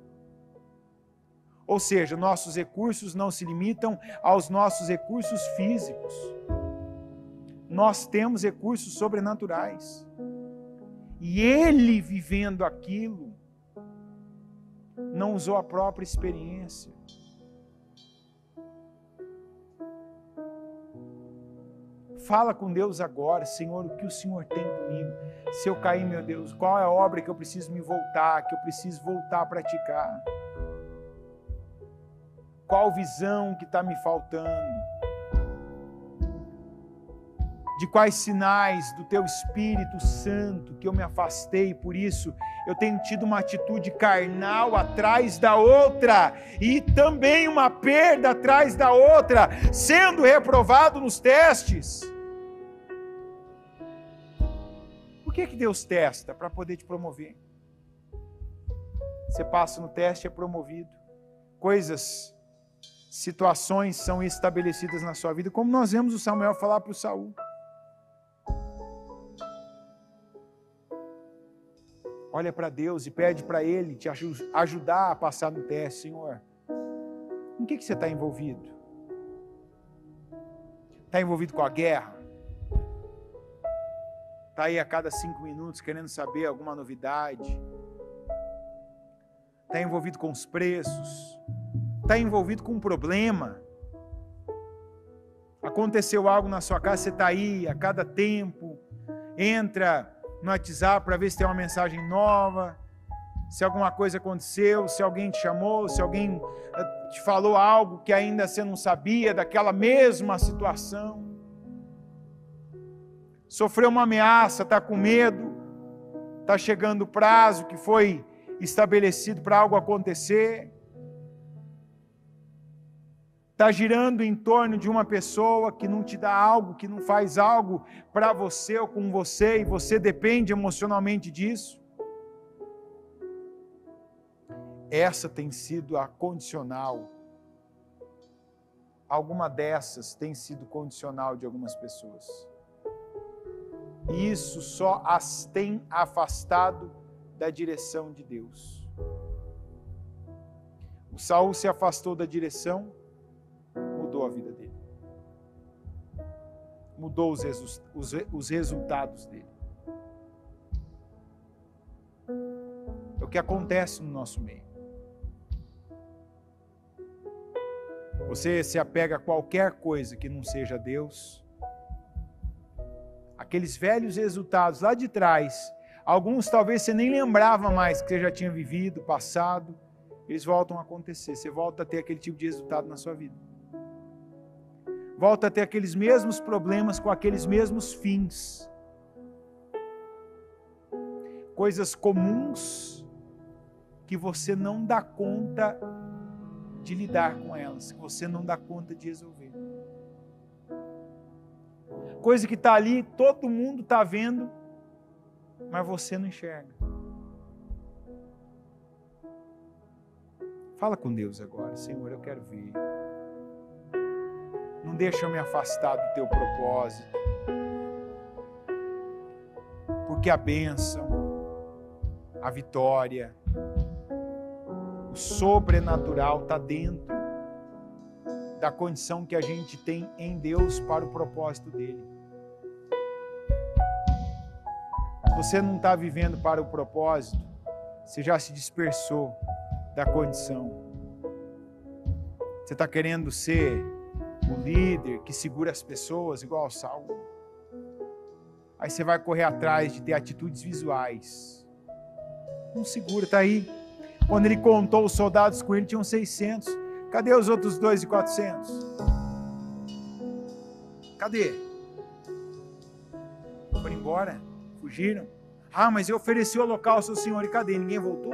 Ou seja, nossos recursos não se limitam aos nossos recursos físicos. Nós temos recursos sobrenaturais. E ele, vivendo aquilo, não usou a própria experiência. Fala com Deus agora, Senhor, o que o Senhor tem comigo? Se eu cair, meu Deus, qual é a obra que eu preciso me voltar, que eu preciso voltar a praticar? Qual visão que está me faltando? De quais sinais do Teu Espírito Santo que eu me afastei, por isso eu tenho tido uma atitude carnal atrás da outra, e também uma perda atrás da outra, sendo reprovado nos testes. Por que Deus testa? Para poder te promover. Você passa no teste e é promovido. Situações são estabelecidas na sua vida, como nós vemos o Samuel falar para o Saul. Olha para Deus e pede para Ele te ajudar a passar no teste, Senhor. Em que você está envolvido? Está envolvido com a guerra? Está aí a cada 5 minutos querendo saber alguma novidade? Está envolvido com os preços? Está envolvido com um problema? Aconteceu algo na sua casa, você está aí a cada tempo, entra no WhatsApp para ver se tem uma mensagem nova, se alguma coisa aconteceu, se alguém te chamou, se alguém te falou algo que ainda você não sabia daquela mesma situação. Sofreu uma ameaça, está com medo, está chegando o prazo que foi estabelecido para algo acontecer. Está girando em torno de uma pessoa que não te dá algo, que não faz algo para você ou com você, e você depende emocionalmente disso. Essa tem sido a condicional. Alguma dessas tem sido condicional de algumas pessoas. E isso só as tem afastado da direção de Deus. O Saul se afastou da direção, mudou a vida dele. Mudou os resultados dele. É o que acontece no nosso meio. Você se apega a qualquer coisa que não seja Deus. Aqueles velhos resultados lá de trás, alguns talvez você nem lembrava mais que você já tinha vivido, passado, eles voltam a acontecer. Você volta a ter aquele tipo de resultado na sua vida. Volta a ter aqueles mesmos problemas com aqueles mesmos fins. Coisas comuns que você não dá conta de lidar com elas, que você não dá conta de resolver. Coisa que está ali, todo mundo está vendo, mas você não enxerga. Fala com Deus agora: Senhor, eu quero ver. Não deixa eu me afastar do teu propósito, porque a bênção, a vitória, o sobrenatural está dentro da condição que a gente tem em Deus para o propósito dele. Você não está vivendo para o propósito, você já se dispersou da condição. Você está querendo ser o líder que segura as pessoas igual ao Saul. Aí você vai correr atrás de ter atitudes visuais. Não segura, está aí. Quando ele contou os soldados com ele, tinham 600. Cadê os outros 2.400? Cadê? Foram embora, fugiram. Ah, mas eu ofereci o holocausto ao Senhor, e cadê? Ninguém voltou?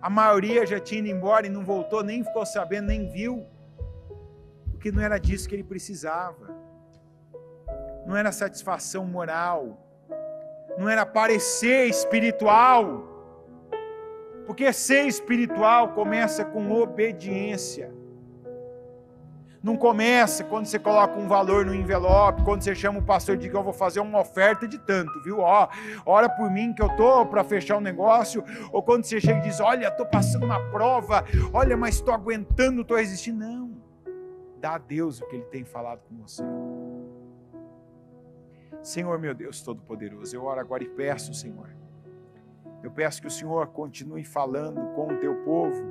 A maioria já tinha ido embora e não voltou, nem ficou sabendo, nem viu. Porque não era disso que ele precisava. Não era satisfação moral. Não era parecer espiritual. Porque ser espiritual começa com obediência. Não começa quando você coloca um valor no envelope, quando você chama o pastor e diz que eu vou fazer uma oferta de tanto, viu? Ó, ora por mim que eu tô para fechar um negócio. Ou quando você chega e diz, olha, estou passando uma prova, olha, mas estou aguentando, estou resistindo. Não. Dá a Deus o que Ele tem falado com você. Senhor, meu Deus Todo-Poderoso, eu oro agora e peço, Senhor. Eu peço que o Senhor continue falando com o teu povo.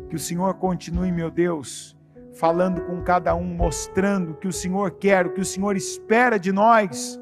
Que o Senhor continue, meu Deus, falando com cada um, mostrando o que o Senhor quer, o que o Senhor espera de nós.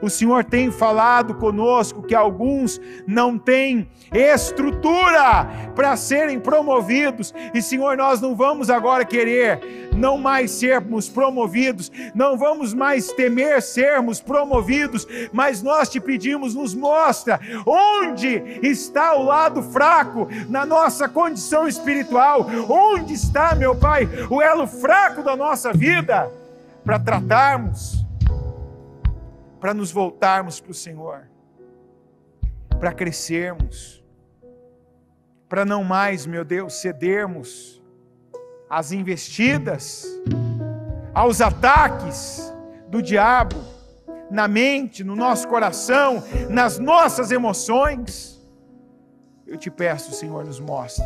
O Senhor tem falado conosco que alguns não têm estrutura para serem promovidos. E, Senhor, nós não vamos agora querer não mais sermos promovidos, não vamos mais temer sermos promovidos, mas nós te pedimos, nos mostra onde está o lado fraco na nossa condição espiritual, onde está, meu Pai, o elo fraco da nossa vida, para tratarmos, para nos voltarmos para o Senhor, para crescermos, para não mais, meu Deus, cedermos às investidas, aos ataques do diabo, na mente, no nosso coração, nas nossas emoções. Eu te peço, Senhor, nos mostra,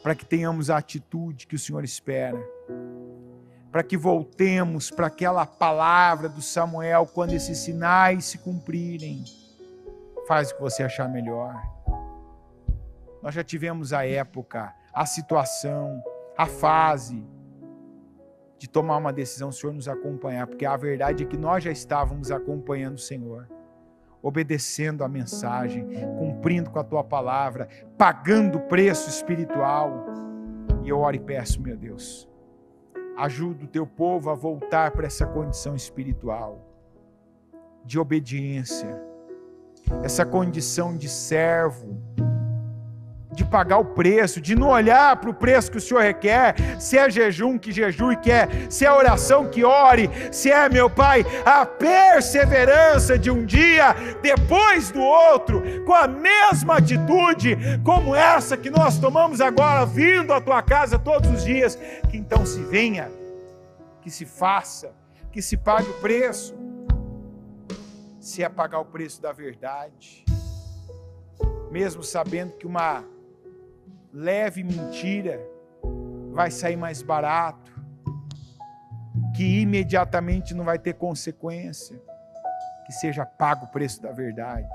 para que tenhamos a atitude que o Senhor espera, para que voltemos para aquela palavra do Samuel, quando esses sinais se cumprirem. Faz o que você achar melhor. Nós já tivemos a época, a situação, a fase de tomar uma decisão, o Senhor nos acompanhar, porque a verdade é que nós já estávamos acompanhando o Senhor, obedecendo a mensagem, cumprindo com a tua palavra, pagando o preço espiritual. E eu oro e peço, meu Deus, ajuda o teu povo a voltar para essa condição espiritual, de obediência, essa condição de servo, de pagar o preço, de não olhar para o preço que o Senhor requer, se é jejum que jejue quer, se é oração que ore, se é, meu Pai, a perseverança de um dia depois do outro, com a mesma atitude como essa que nós tomamos agora, vindo à tua casa todos os dias, que então se venha, que se faça, que se pague o preço, se é pagar o preço da verdade, mesmo sabendo que uma leve mentira vai sair mais barato, que imediatamente não vai ter consequência, que seja pago o preço da verdade.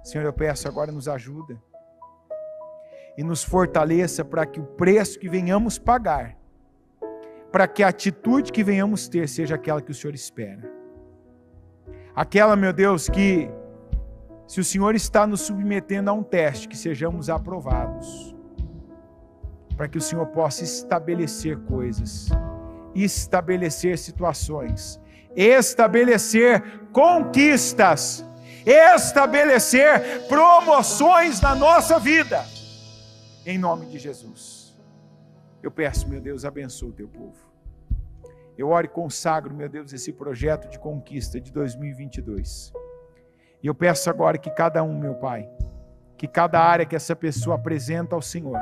Senhor, eu peço agora, nos ajuda e nos fortaleça para que o preço que venhamos pagar, para que a atitude que venhamos ter seja aquela que o Senhor espera. Aquela, meu Deus, que se o Senhor está nos submetendo a um teste, que sejamos aprovados, para que o Senhor possa estabelecer coisas, estabelecer situações, estabelecer conquistas, estabelecer promoções na nossa vida, em nome de Jesus. Eu peço, meu Deus, abençoa o teu povo. Eu oro e consagro, meu Deus, esse projeto de conquista de 2022. E eu peço agora que cada um, meu Pai, que cada área que essa pessoa apresenta ao Senhor,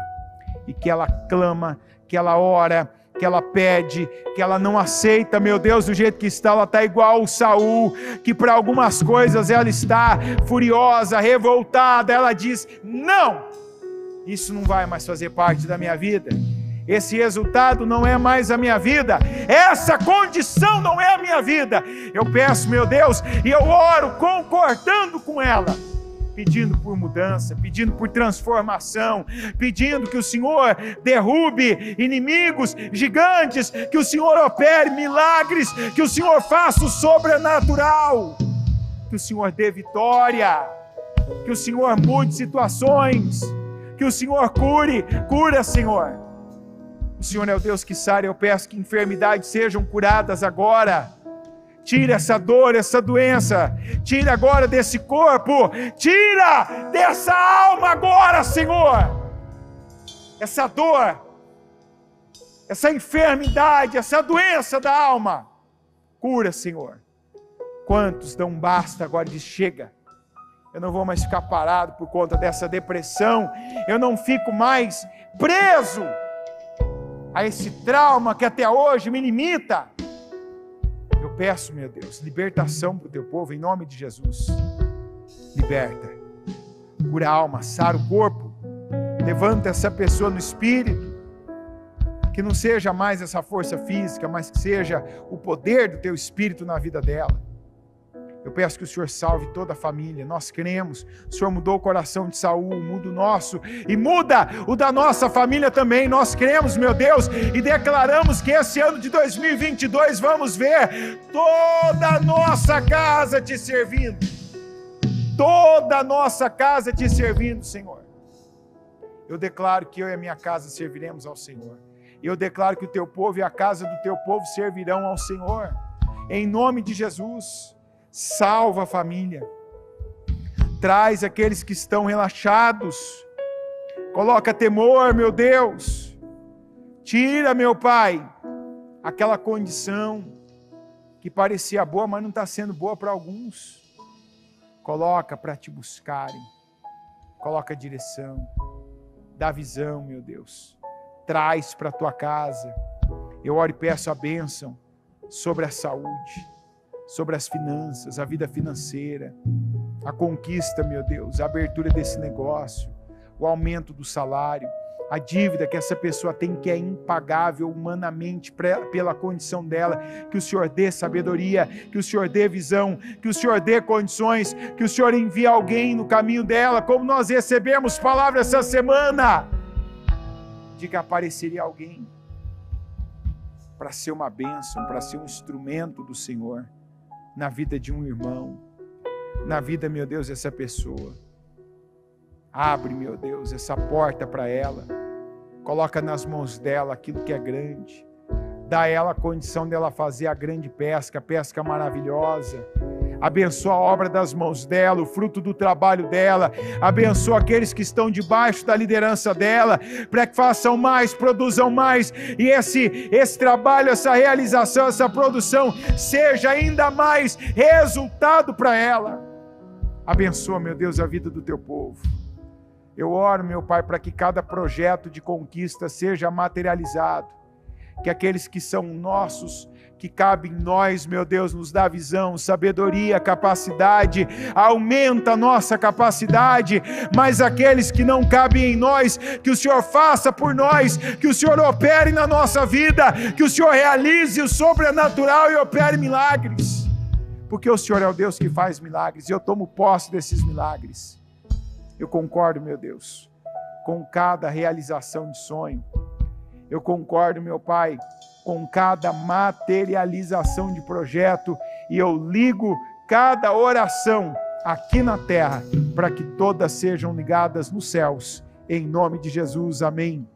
e que ela clama, que ela ora, que ela pede, que ela não aceita, meu Deus, do jeito que está, ela está igual o Saul, que para algumas coisas ela está furiosa, revoltada, ela diz, não, isso não vai mais fazer parte da minha vida. Esse resultado não é mais a minha vida, essa condição não é a minha vida. Eu peço, meu Deus, e eu oro concordando com ela, pedindo por mudança, pedindo por transformação, pedindo que o Senhor derrube inimigos gigantes, que o Senhor opere milagres, que o Senhor faça o sobrenatural, que o Senhor dê vitória, que o Senhor mude situações, que o Senhor cura, Senhor. O Senhor é o Deus que sara. Eu peço que enfermidades sejam curadas agora. Tira essa dor, essa doença. Tira agora desse corpo. Tira dessa alma agora, Senhor. Essa dor, essa enfermidade, essa doença da alma. Cura, Senhor. Quantos dão basta agora e diz, chega. Eu não vou mais ficar parado por conta dessa depressão. Eu não fico mais preso a esse trauma que até hoje me limita. Eu peço, meu Deus, libertação para o teu povo, em nome de Jesus. Liberta, cura a alma, sara o corpo, levanta essa pessoa no espírito, que não seja mais essa força física, mas que seja o poder do teu espírito na vida dela. Eu peço que o Senhor salve toda a família. Nós cremos, o Senhor mudou o coração de Saul, muda o nosso e muda o da nossa família também. Nós cremos, meu Deus, e declaramos que esse ano de 2022 vamos ver toda a nossa casa te servindo, toda a nossa casa te servindo, Senhor. Eu declaro que eu e a minha casa serviremos ao Senhor. Eu declaro que o teu povo e a casa do teu povo servirão ao Senhor, em nome de Jesus. Salva a família, traz aqueles que estão relaxados, coloca temor, meu Deus, tira, meu Pai, aquela condição que parecia boa, mas não está sendo boa para alguns, coloca para te buscarem, coloca direção, dá visão, meu Deus, traz para a tua casa. Eu oro e peço a bênção sobre a saúde, sobre as finanças, a vida financeira, a conquista, meu Deus, a abertura desse negócio, o aumento do salário, A dívida que essa pessoa tem, que é impagável humanamente pela condição dela, que o Senhor dê sabedoria, que o Senhor dê visão, que o Senhor dê condições, que o Senhor envie alguém no caminho dela, como nós recebemos palavra essa semana, de que apareceria alguém para ser uma bênção, para ser um instrumento do Senhor na vida de um irmão, na vida, meu Deus, dessa pessoa. Abre, meu Deus, essa porta para ela. Coloca nas mãos dela aquilo que é grande. Dá a ela a condição dela fazer a grande pesca, a pesca maravilhosa. Abençoa a obra das mãos dela, o fruto do trabalho dela. Abençoa aqueles que estão debaixo da liderança dela, para que façam mais, produzam mais. E esse trabalho, essa realização, essa produção seja ainda mais resultado para ela. Abençoa, meu Deus, a vida do teu povo. Eu oro, meu Pai, para que cada projeto de conquista seja materializado, que aqueles que são nossos, que cabe em nós, meu Deus, nos dá visão, sabedoria, capacidade, aumenta a nossa capacidade, mas aqueles que não cabem em nós, que o Senhor faça por nós, que o Senhor opere na nossa vida, que o Senhor realize o sobrenatural e opere milagres, porque o Senhor é o Deus que faz milagres, e eu tomo posse desses milagres. Eu concordo, meu Deus, com cada realização de sonho. Eu concordo, meu Pai, com cada materialização de projeto. E eu ligo cada oração aqui na terra, para que todas sejam ligadas nos céus. Em nome de Jesus, amém.